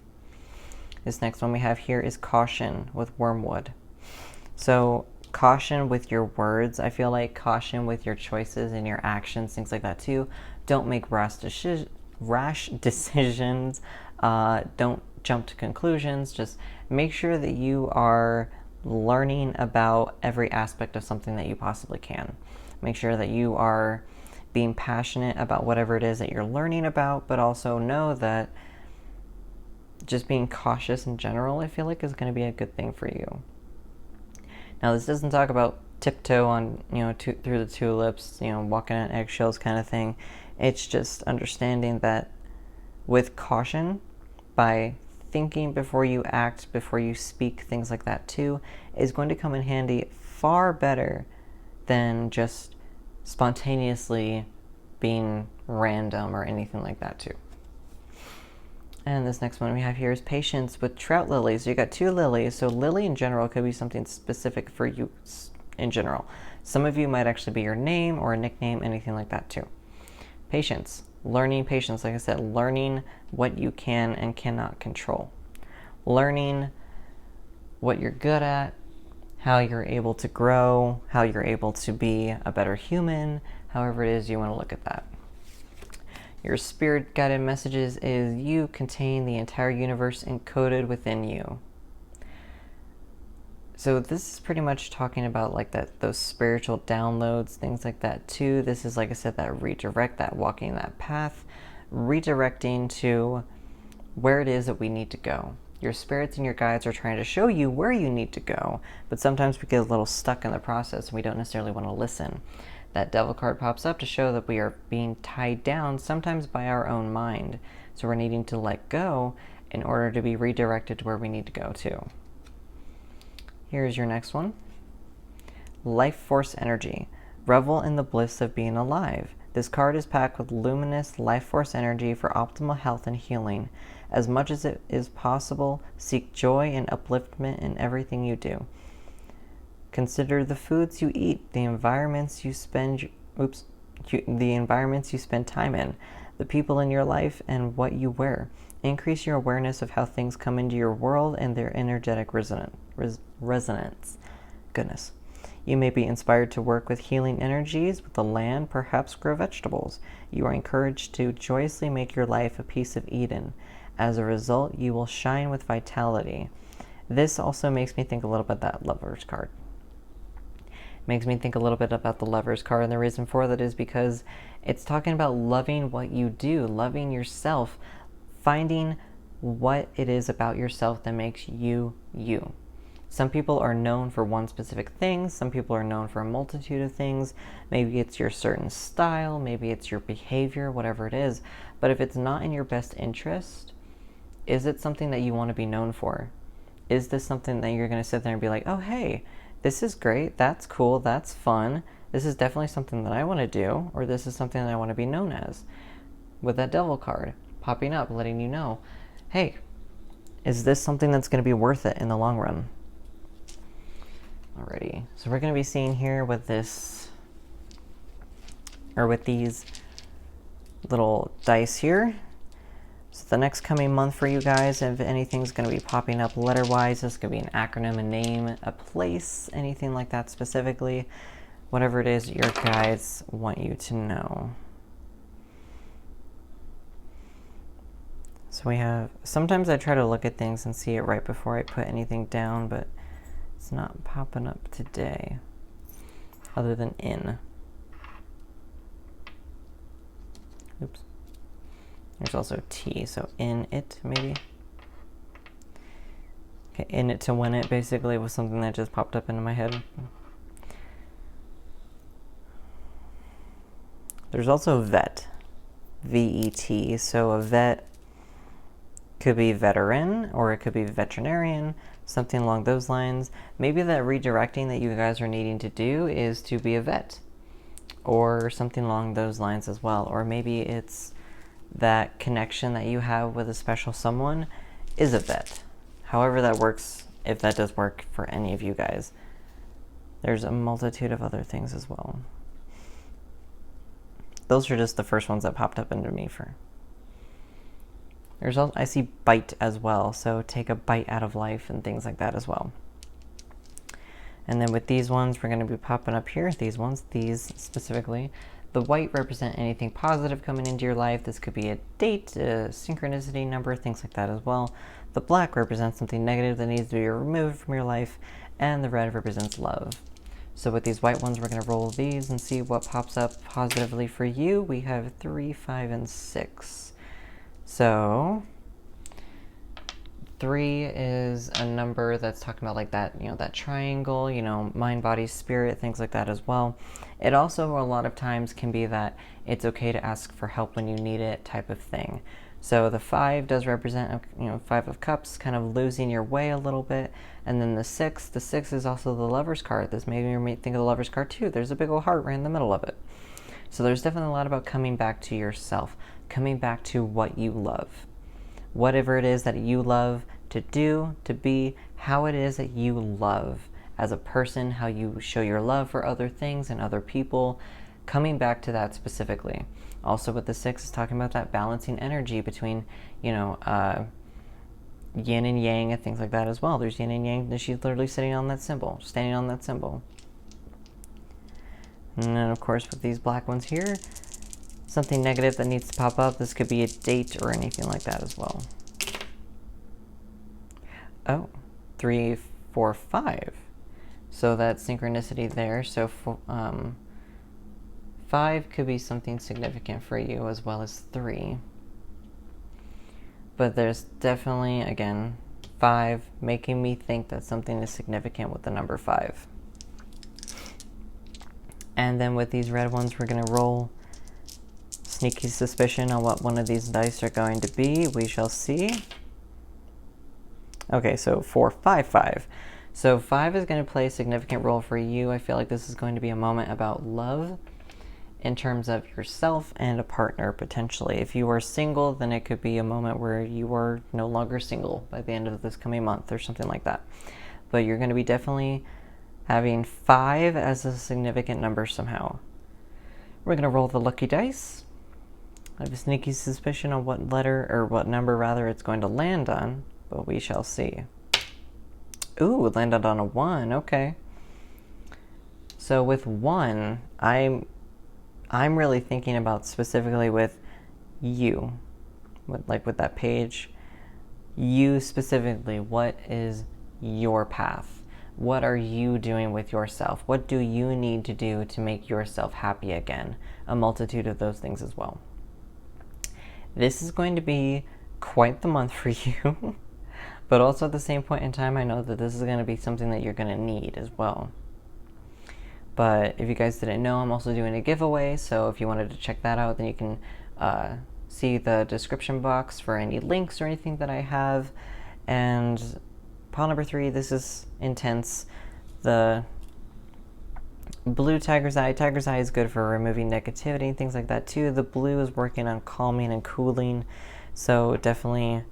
This next one we have here is caution with wormwood. So caution with your words. I feel like caution with your choices and your actions, things like that too. Don't make rash decisions. Don't jump to conclusions. Just make sure that you are learning about every aspect of something that you possibly can. Make sure that you are being passionate about whatever it is that you're learning about, but also know that just being cautious in general, I feel like, is going to be a good thing for you. Now, this doesn't talk about tiptoe on, through the tulips, walking on eggshells kind of thing. It's just understanding that with caution, by thinking before you act, before you speak, things like that too, is going to come in handy far better than just spontaneously being random or anything like that too. And this next one we have here is patience with trout lilies. So you got two lilies. So lily in general could be something specific for you in general. Some of you might actually be your name or a nickname, anything like that too. Patience. Learning patience, like I said, learning what you can and cannot control. Learning what you're good at, how you're able to grow, how you're able to be a better human, however it is you want to look at that. Your spirit guided messages is you contain the entire universe encoded within you. So this is pretty much talking about like those spiritual downloads, things like that too. This is, like I said, that redirect, that walking that path, redirecting to where it is that we need to go. Your spirits and your guides are trying to show you where you need to go, but sometimes we get a little stuck in the process and we don't necessarily want to listen. That devil card pops up to show that we are being tied down, sometimes by our own mind. So we're needing to let go in order to be redirected to where we need to go to. Here's your next one. Life Force Energy. Revel in the bliss of being alive. This card is packed with luminous life force energy for optimal health and healing. As much as it is possible, seek joy and upliftment in everything you do. Consider the foods you eat, the environments you spend time in, the people in your life, and what you wear. Increase your awareness of how things come into your world and their energetic resonance. Goodness. You may be inspired to work with healing energies with the land, perhaps grow vegetables. You are encouraged to joyously make your life a piece of Eden. As a result, you will shine with vitality. This also makes me think a little bit about that Lover's card. Makes me think a little bit about the Lover's card, and the reason for that is because it's talking about loving what you do, loving yourself, finding what it is about yourself that makes you you. Some people are known for one specific thing. Some people are known for a multitude of things. Maybe it's your certain style. Maybe it's your behavior, whatever it is. But if it's not in your best interest, is it something that you want to be known for? Is this something that you're going to sit there and be like, oh, hey, this is great. That's cool. That's fun. This is definitely something that I want to do. Or this is something that I want to be known as. With that devil card popping up, letting you know, hey, is this something that's going to be worth it in the long run? Alrighty, so we're going to be seeing here with this, or with these little dice here. So the next coming month for you guys, if anything's going to be popping up letter-wise, this could be an acronym, a name, a place, anything like that specifically. Whatever it is your guides want you to know. So we have, sometimes I try to look at things and see it right before I put anything down, but it's not popping up today, other than in. Oops. There's also T, so in it, maybe. Okay, in it to win it, basically, was something that just popped up into my head. There's also vet, V-E-T, so a vet could be veteran, or it could be veterinarian, something along those lines. Maybe that redirecting that you guys are needing to do is to be a vet, or something along those lines as well. Or maybe it's that connection that you have with a special someone is a vet. However that works, if that does work for any of you guys. There's a multitude of other things as well. Those are just the first ones that popped up into me for. There's also, I see bite as well, so take a bite out of life and things like that as well. And then with these ones, we're going to be popping up here, these ones, these specifically. The white represent anything positive coming into your life. This could be a date, a synchronicity number, things like that as well. The black represents something negative that needs to be removed from your life, and the red represents love. So with these white ones, we're going to roll these and see what pops up positively for you. We have 3, 5, and 6. So 3 is a number that's talking about like that, that triangle, mind, body, spirit, things like that as well. It also a lot of times can be that it's okay to ask for help when you need it type of thing. So the 5 does represent, 5 of cups, kind of losing your way a little bit. And then the 6 is also the lover's card. This made me think of the lover's card too. There's a big old heart right in the middle of it. So there's definitely a lot about coming back to yourself, coming back to what you love. Whatever it is that you love to do, to be, how it is that you love as a person, how you show your love for other things and other people, coming back to that specifically. Also with the 6 is talking about that balancing energy between, yin and yang and things like that as well. There's yin and yang, and she's literally sitting on that symbol, standing on that symbol. And then of course with these black ones here, something negative that needs to pop up. This could be a date or anything like that as well. Oh, 3, 4, 5. So that synchronicity there. So 5 could be something significant for you as well as 3. But there's definitely, again, 5 making me think that something is significant with the number 5. And then with these red ones, we're going to roll sneaky suspicion on what one of these dice are going to be. We shall see. Okay, so 4, 5, 5. So 5 is going to play a significant role for you. I feel like this is going to be a moment about love in terms of yourself and a partner potentially. If you are single, then it could be a moment where you are no longer single by the end of this coming month or something like that. But you're going to be definitely having 5 as a significant number somehow. We're going to roll the lucky dice. I have a sneaky suspicion on what letter, or what number rather, it's going to land on, but we shall see. Ooh, it landed on a 1, okay. So with 1, I'm really thinking about specifically with you, with that page. You specifically, what is your path? What are you doing with yourself? What do you need to do to make yourself happy again? A multitude of those things as well. This is going to be quite the month for you. But also at the same point in time, I know that this is going to be something that you're going to need as well. But if you guys didn't know, I'm also doing a giveaway, so if you wanted to check that out, then you can see the description box for any links or anything that I have. And pile number 3, this is intense. The blue Tiger's Eye. Tiger's Eye is good for removing negativity and things like that too. The blue is working on calming and cooling, so definitely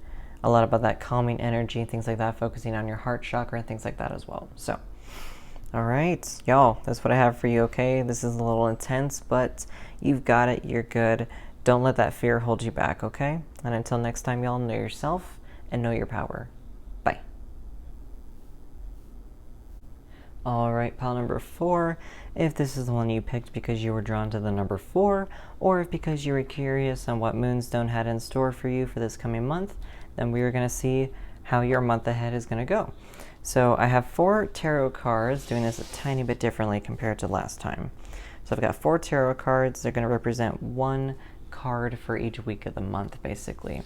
a lot about that calming energy and things like that, focusing on your heart chakra and things like that as well. So, all right, y'all, that's what I have for you, okay? This is a little intense, but you've got it. You're good. Don't let that fear hold you back, okay? And until next time, y'all, know yourself and know your power. Bye. All right, pile number 4. If this is the one you picked because you were drawn to the number 4, or if because you were curious on what Moonstone had in store for you for this coming month, then we are going to see how your month ahead is going to go. So I have 4 tarot cards, doing this a tiny bit differently compared to last time. So I've got 4 tarot cards. They're going to represent 1 card for each week of the month, basically.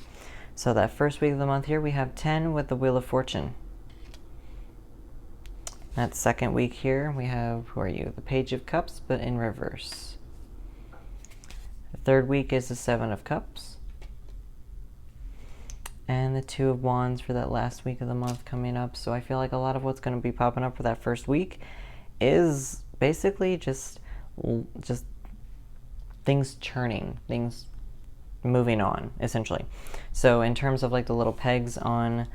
So that first week of the month here, we have 10 with the Wheel of Fortune. That second week here, we have, who are you? The Page of Cups, but in reverse. The third week is the 7 of Cups. And the 2 of Wands for that last week of the month coming up. So I feel like a lot of what's going to be popping up for that first week is basically just things churning, things moving on, essentially. So in terms of like the little pegs on,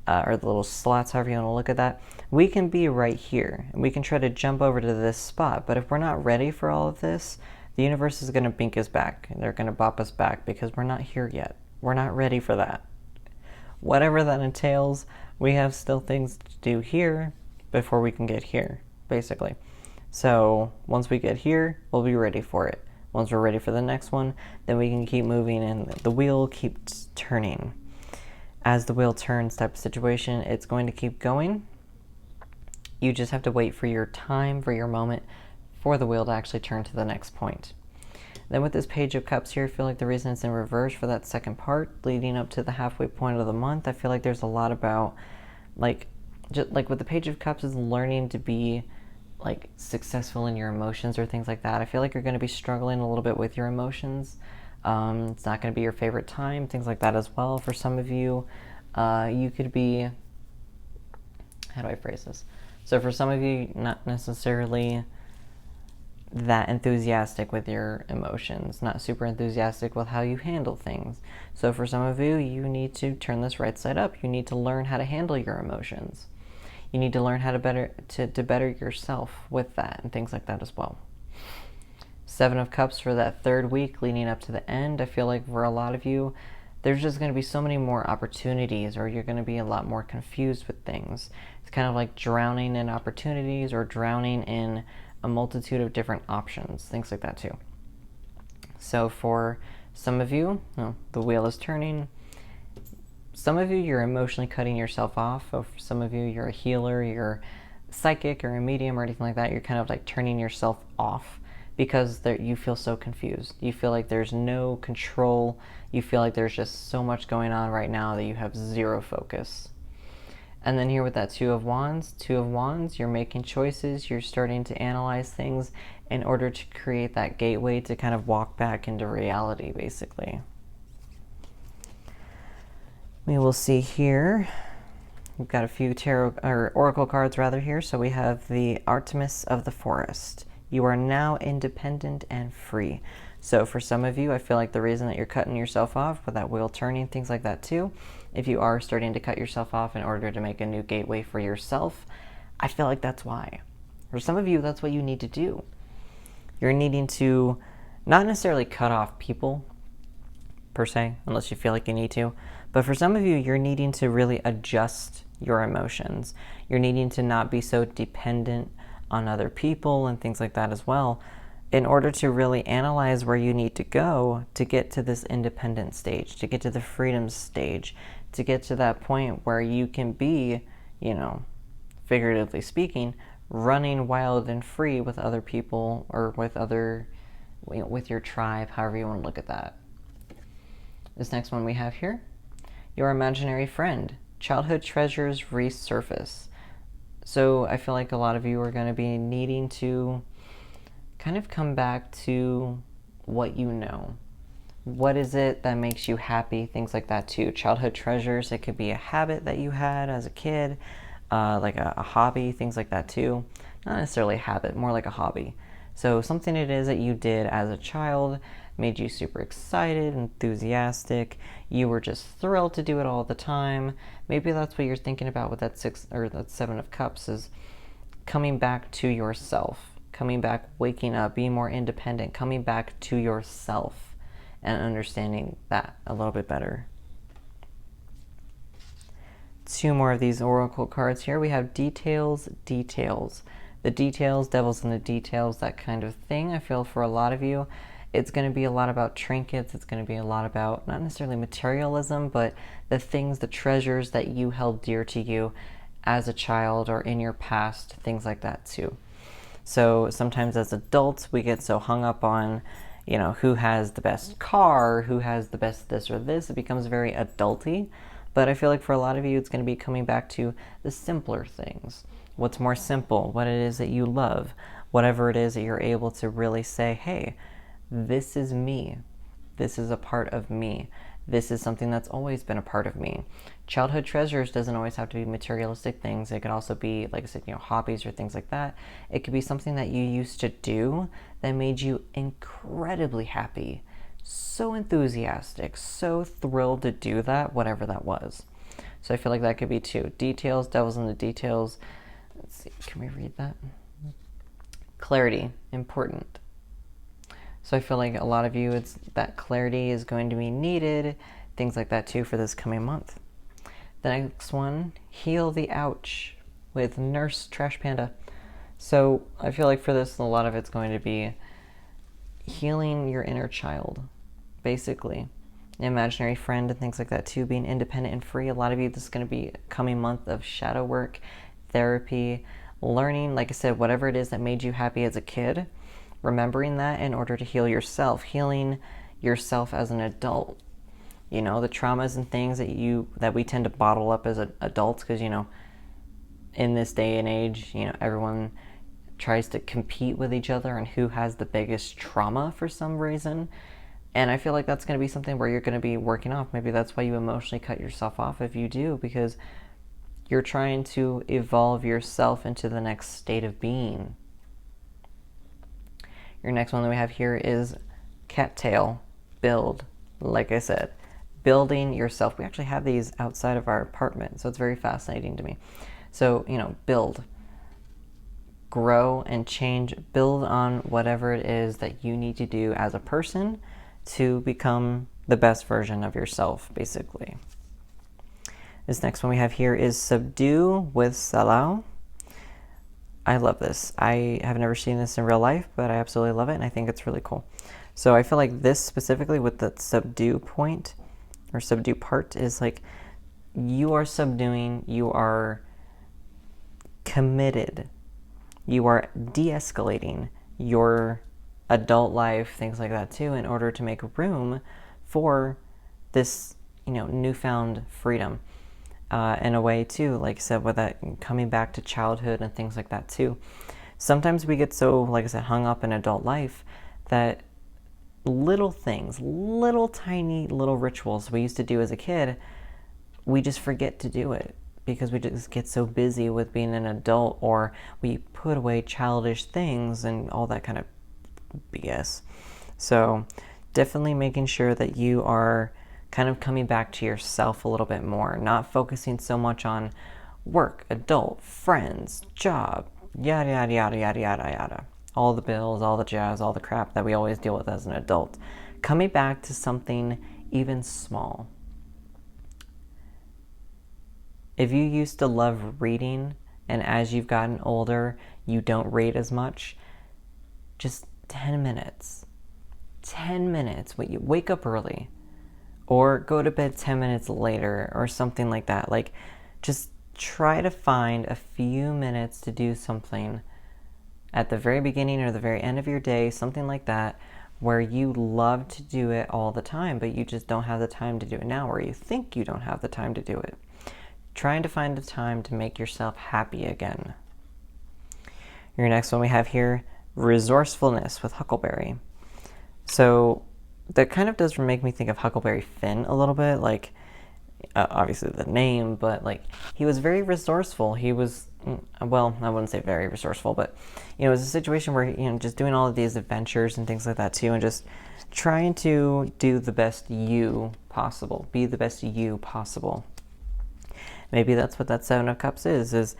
or the little slots, however you want to look at that, we can be right here. And we can try to jump over to this spot. But if we're not ready for all of this, the universe is going to bink us back. They're going to bop us back because we're not here yet. We're not ready for that. Whatever that entails, we have still things to do here before we can get here, basically. So once we get here, we'll be ready for it. Once we're ready for the next one, then we can keep moving and the wheel keeps turning. As the wheel turns type of situation, it's going to keep going. You just have to wait for your time, for your moment, for the wheel to actually turn to the next point. Then with this Page of Cups here, I feel like the reason it's in reverse for that second part, leading up to the halfway point of the month, I feel like there's a lot about, just like with the Page of Cups is learning to be, like, successful in your emotions or things like that. I feel like you're going to be struggling a little bit with your emotions. It's not going to be your favorite time, things like that as well. For some of you, you could be, how do I phrase this? So for some of you, not necessarily that enthusiastic with your emotions, not super enthusiastic with how you handle things. So for some of you, you need to turn this right side up. You need to learn how to handle your emotions. You need to learn how to better yourself with that and things like that as well. 7 of Cups for that third week leading up to the end. I feel like for a lot of you, there's just going to be so many more opportunities, or you're going to be a lot more confused with things. It's kind of like drowning in opportunities or drowning in a multitude of different options, things like that too. So for some of you, the wheel is turning. Some of you, you're emotionally cutting yourself off. For some of you, you're a healer, you're psychic or a medium or anything like that. You're kind of like turning yourself off because you feel so confused. You feel like there's no control. You feel like there's just so much going on right now that you have zero focus. And then here with that 2 of Wands, you're making choices, you're starting to analyze things in order to create that gateway to kind of walk back into reality, basically. We will see here, we've got a few tarot, or oracle cards rather here. So we have the Artemis of the Forest. You are now independent and free. So for some of you, I feel like the reason that you're cutting yourself off with that wheel turning, things like that too, if you are starting to cut yourself off in order to make a new gateway for yourself, I feel like that's why. For some of you, that's what you need to do. You're needing to not necessarily cut off people, per se, unless you feel like you need to, but for some of you, you're needing to really adjust your emotions. You're needing to not be so dependent on other people and things like that as well, in order to really analyze where you need to go to get to this independent stage, to get to the freedom stage, to get to that point where you can be, figuratively speaking, running wild and free with other people or with your tribe, however you want to look at that. This next one we have here, your imaginary friend. Childhood treasures resurface. So I feel like a lot of you are going to be needing to kind of come back to what you know. What is it that makes you happy? Things like that too. Childhood treasures, it could be a habit that you had as a kid, like a hobby, things like that too. Not necessarily a habit, more like a hobby. So something it is that you did as a child made you super excited, enthusiastic. You were just thrilled to do it all the time. Maybe that's what you're thinking about with that that 7 of Cups, is coming back to yourself, coming back, waking up, being more independent, coming back to yourself and understanding that a little bit better. 2 more of these oracle cards here. We have details. The details, devil's in the details, that kind of thing. I feel for a lot of you, it's going to be a lot about trinkets. It's going to be a lot about not necessarily materialism, but the things, the treasures that you held dear to you as a child or in your past, things like that too. So sometimes as adults, we get so hung up on, who has the best car, who has the best this or this. It becomes very adulty. But I feel like for a lot of you, it's going to be coming back to the simpler things. What's more simple, what it is that you love, whatever it is that you're able to really say, hey, this is me. This is a part of me. This is something that's always been a part of me. Childhood treasures doesn't always have to be materialistic things. It could also be, like I said, hobbies or things like that. It could be something that you used to do that made you incredibly happy, so enthusiastic, so thrilled to do that, whatever that was. So I feel like that could be 2. Details, devil's in the details. Let's see, can we read that? Clarity, important. So I feel like a lot of you, it's that clarity is going to be needed, things like that too for this coming month. The next one, heal the ouch with Nurse Trash Panda. So I feel like for this, a lot of it's going to be healing your inner child, basically. Imaginary friend and things like that too, being independent and free. A lot of you, this is going to be a coming month of shadow work, therapy, learning, like I said, whatever it is that made you happy as a kid, remembering that in order to heal yourself, healing yourself as an adult. The traumas and things that we tend to bottle up as adults, because, in this day and age, everyone tries to compete with each other and who has the biggest trauma for some reason. And I feel like that's going to be something where you're going to be working off. Maybe that's why you emotionally cut yourself off if you do, because you're trying to evolve yourself into the next state of being. Your next one that we have here is cattail, build. Like I said, building yourself. We actually have these outside of our apartment, so it's very fascinating to me. So, build, grow and change, build on whatever it is that you need to do as a person to become the best version of yourself, basically. This next one we have here is subdue with Salau. I love this. I have never seen this in real life, but I absolutely love it, and I think it's really cool. So I feel like this specifically with the subdue point, or subdue part, is like you are subduing, you are committed, you are de-escalating your adult life, things like that too, in order to make room for this, newfound freedom. In a way too, like I said, with that coming back to childhood and things like that too. Sometimes we get so, like I said, hung up in adult life that little things, little tiny little rituals we used to do as a kid, we just forget to do it because we just get so busy with being an adult, or we put away childish things and all that kind of BS. So definitely making sure that you are kind of coming back to yourself a little bit more, not focusing so much on work, adult, friends, job, yada, yada, yada, yada, yada, yada. All the bills, all the jazz, all the crap that we always deal with as an adult. Coming back to something even small. If you used to love reading, and as you've gotten older, you don't read as much, just 10 minutes. 10 minutes. Wake up early. Or go to bed 10 minutes later, or something like that. Like, just try to find a few minutes to do something at the very beginning or the very end of your day, something like that, where you love to do it all the time, but you just don't have the time to do it now, or you think you don't have the time to do it. Trying to find the time to make yourself happy again. Your next one we have here, resourcefulness with Huckleberry. So that kind of does make me think of Huckleberry Finn a little bit, like obviously the name, but like he was very resourceful. He was, well, I wouldn't say very resourceful, but it was a situation where just doing all of these adventures and things like that too, and just trying to do the best you possible, be the best you possible. Maybe that's what that Seven of Cups is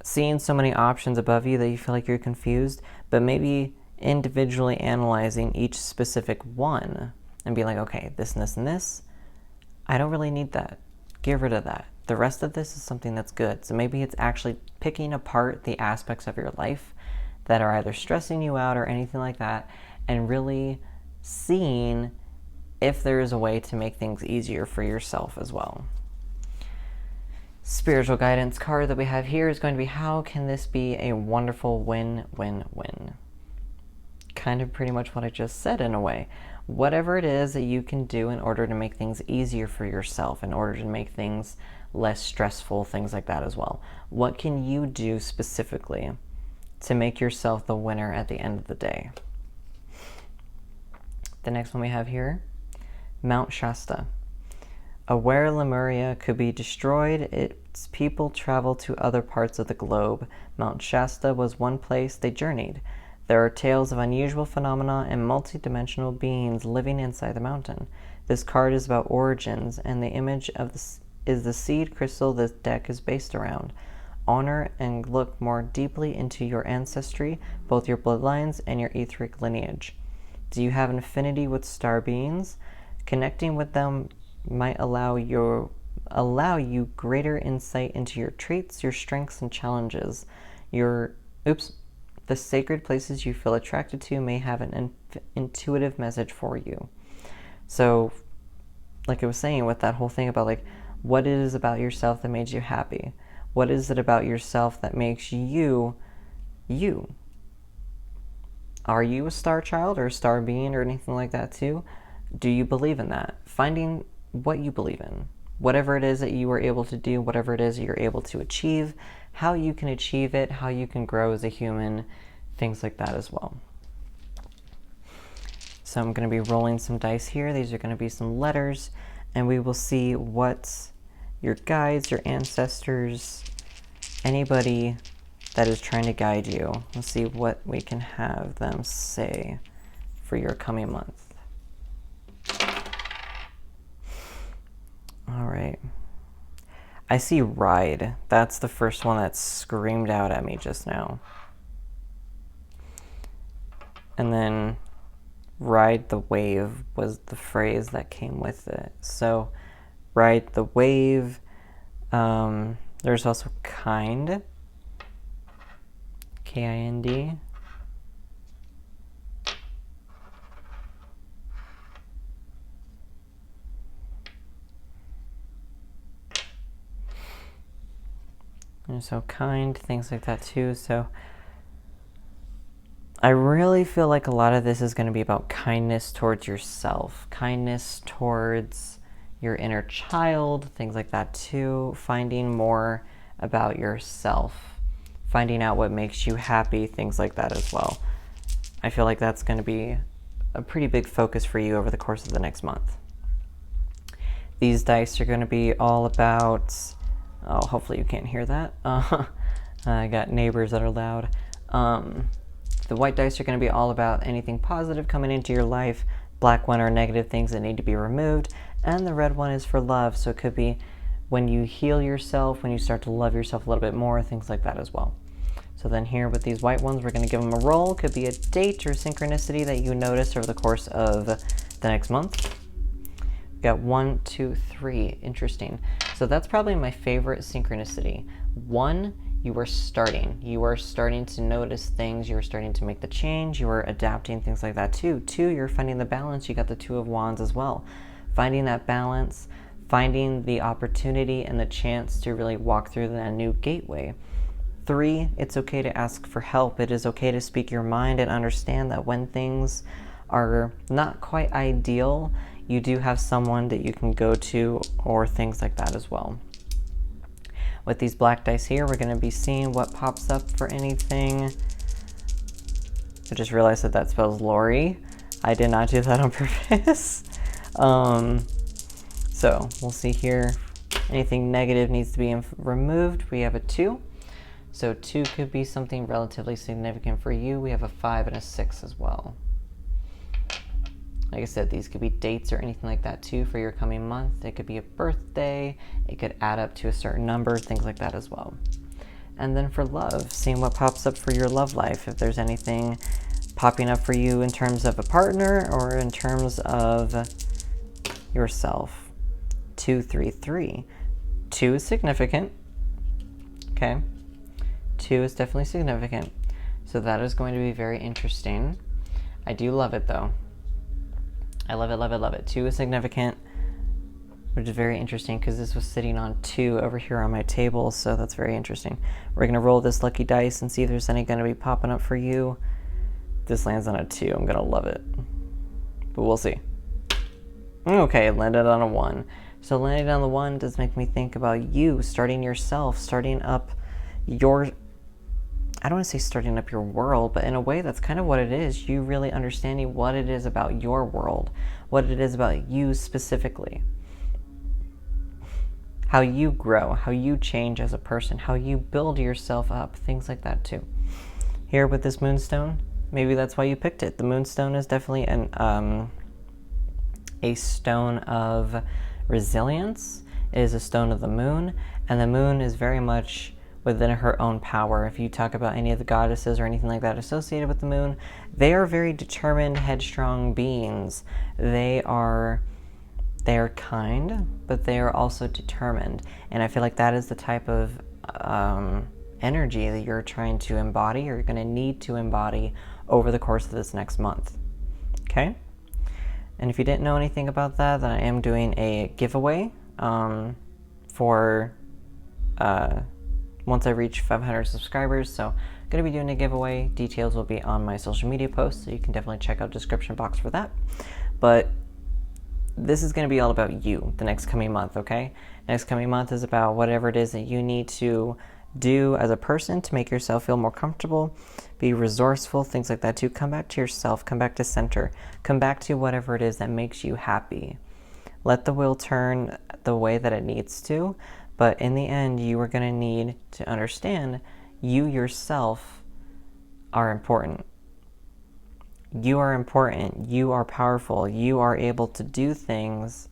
seeing so many options above you that you feel like you're confused, but maybe individually analyzing each specific one and be like, okay, this and this and this, I don't really need that. Get rid of that. The rest of this is something that's good. So maybe it's actually picking apart the aspects of your life that are either stressing you out or anything like that, and really seeing if there is a way to make things easier for yourself as well. Spiritual guidance card that we have here is going to be, how can this be a wonderful win-win-win? Kind of pretty much what I just said in a way. Whatever it is that you can do in order to make things easier for yourself, in order to make things less stressful, things like that as well. What can you do specifically to make yourself the winner at the end of the day? The next one we have here, Mount Shasta. Where Lemuria could be destroyed, its people traveled to other parts of the globe. Mount Shasta was one place they journeyed. There are tales of unusual phenomena and multi-dimensional beings living inside the mountain. This card is about origins, and the image of is the seed crystal this deck is based around. Honor and look more deeply into your ancestry, both your bloodlines and your etheric lineage. Do you have an affinity with star beings? Connecting with them might allow you greater insight into your traits, your strengths, and challenges. The sacred places you feel attracted to may have an intuitive message for you. So, like I was saying with that whole thing about like, what it is about yourself that made you happy? What is it about yourself that makes you, you? Are you a star child or a star being or anything like that too? Do you believe in that? Finding what you believe in. Whatever it is that you are able to do, whatever it is that you're able to achieve, how you can achieve it, how you can grow as a human, things like that as well. So I'm going to be rolling some dice here. These are going to be some letters, and we will see what your guides, your ancestors, anybody that is trying to guide you, let's see what we can have them say for your coming month. All right. I see ride. That's the first one that screamed out at me just now. And then ride the wave was the phrase that came with it. So ride the wave. There's also kind. K-I-N-D. And so kind, things like that too. So I really feel like a lot of this is going to be about kindness towards yourself, kindness towards your inner child, things like that too. Finding more about yourself, finding out what makes you happy, things like that as well. I feel like that's going to be a pretty big focus for you over the course of the next month. These dice are going to be all about... Oh, hopefully you can't hear that. I got neighbors that are loud. The white dice are going to be all about anything positive coming into your life. Black one are negative things that need to be removed. And the red one is for love. So it could be when you heal yourself, when you start to love yourself a little bit more, things like that as well. So then here with these white ones, we're going to give them a roll. Could be a date or synchronicity that you notice over the course of the next month. We've got 1, 2, 3. Interesting. So that's probably my favorite synchronicity. 1, you are starting. You are starting to notice things. You are starting to make the change. You are adapting, things like that too. 2, you're finding the balance. You got the 2 of Wands as well. Finding that balance, finding the opportunity and the chance to really walk through that new gateway. 3, it's okay to ask for help. It is okay to speak your mind and understand that when things are not quite ideal, you do have someone that you can go to or things like that as well. With these black dice here, we're going to be seeing what pops up for anything. I just realized that that spells Lori. I did not do that on purpose. So we'll see here. Anything negative needs to be removed. We have a 2. So 2 could be something relatively significant for you. We have a 5 and a 6 as well. Like I said, these could be dates or anything like that too for your coming month. It could be a birthday. It could add up to a certain number, things like that as well. And then for love, seeing what pops up for your love life. If there's anything popping up for you in terms of a partner or in terms of yourself. 2, 3, 3. 2 is significant. Okay. 2 is definitely significant. So that is going to be very interesting. I do love it though. I love it, love it, love it. 2 is significant, which is very interesting because this was sitting on 2 over here on my table, so that's very interesting. We're going to roll this lucky dice and see if there's any going to be popping up for you. This lands on a 2. I'm going to love it. But we'll see. Okay, it landed on a 1. So landing on the 1 does make me think about you, starting yourself, starting up your... I don't want to say starting up your world, but in a way that's kind of what it is. You really understanding what it is about your world, what it is about you specifically. How you grow, how you change as a person, how you build yourself up, things like that too. Here with this moonstone, maybe that's why you picked it. The moonstone is definitely a stone of resilience. It is a stone of the moon, and the moon is very much within her own power. If you talk about any of the goddesses or anything like that associated with the moon, they are very determined, headstrong beings. They are kind, but they are also determined. And I feel like that is the type of energy that you're trying to embody, or you're going to need to embody over the course of this next month. Okay? And if you didn't know anything about that, then I am doing a giveaway for once I reach 500 subscribers. So I'm going to be doing a giveaway. Details will be on my social media posts, so you can definitely check out the description box for that. But this is going to be all about you the next coming month, okay? Next coming month is about whatever it is that you need to do as a person to make yourself feel more comfortable, be resourceful, things like that too. Come back to yourself, come back to center, come back to whatever it is that makes you happy. Let the wheel turn the way that it needs to, but in the end, you are going to need to understand you yourself are important. You are important, you are powerful, you are able to do things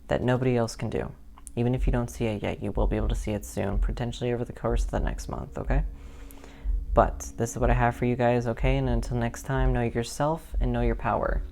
that nobody else can do. Even if you don't see it yet, you will be able to see it soon, potentially over the course of the next month, okay? But this is what I have for you guys, okay? And until next time, know yourself and know your power.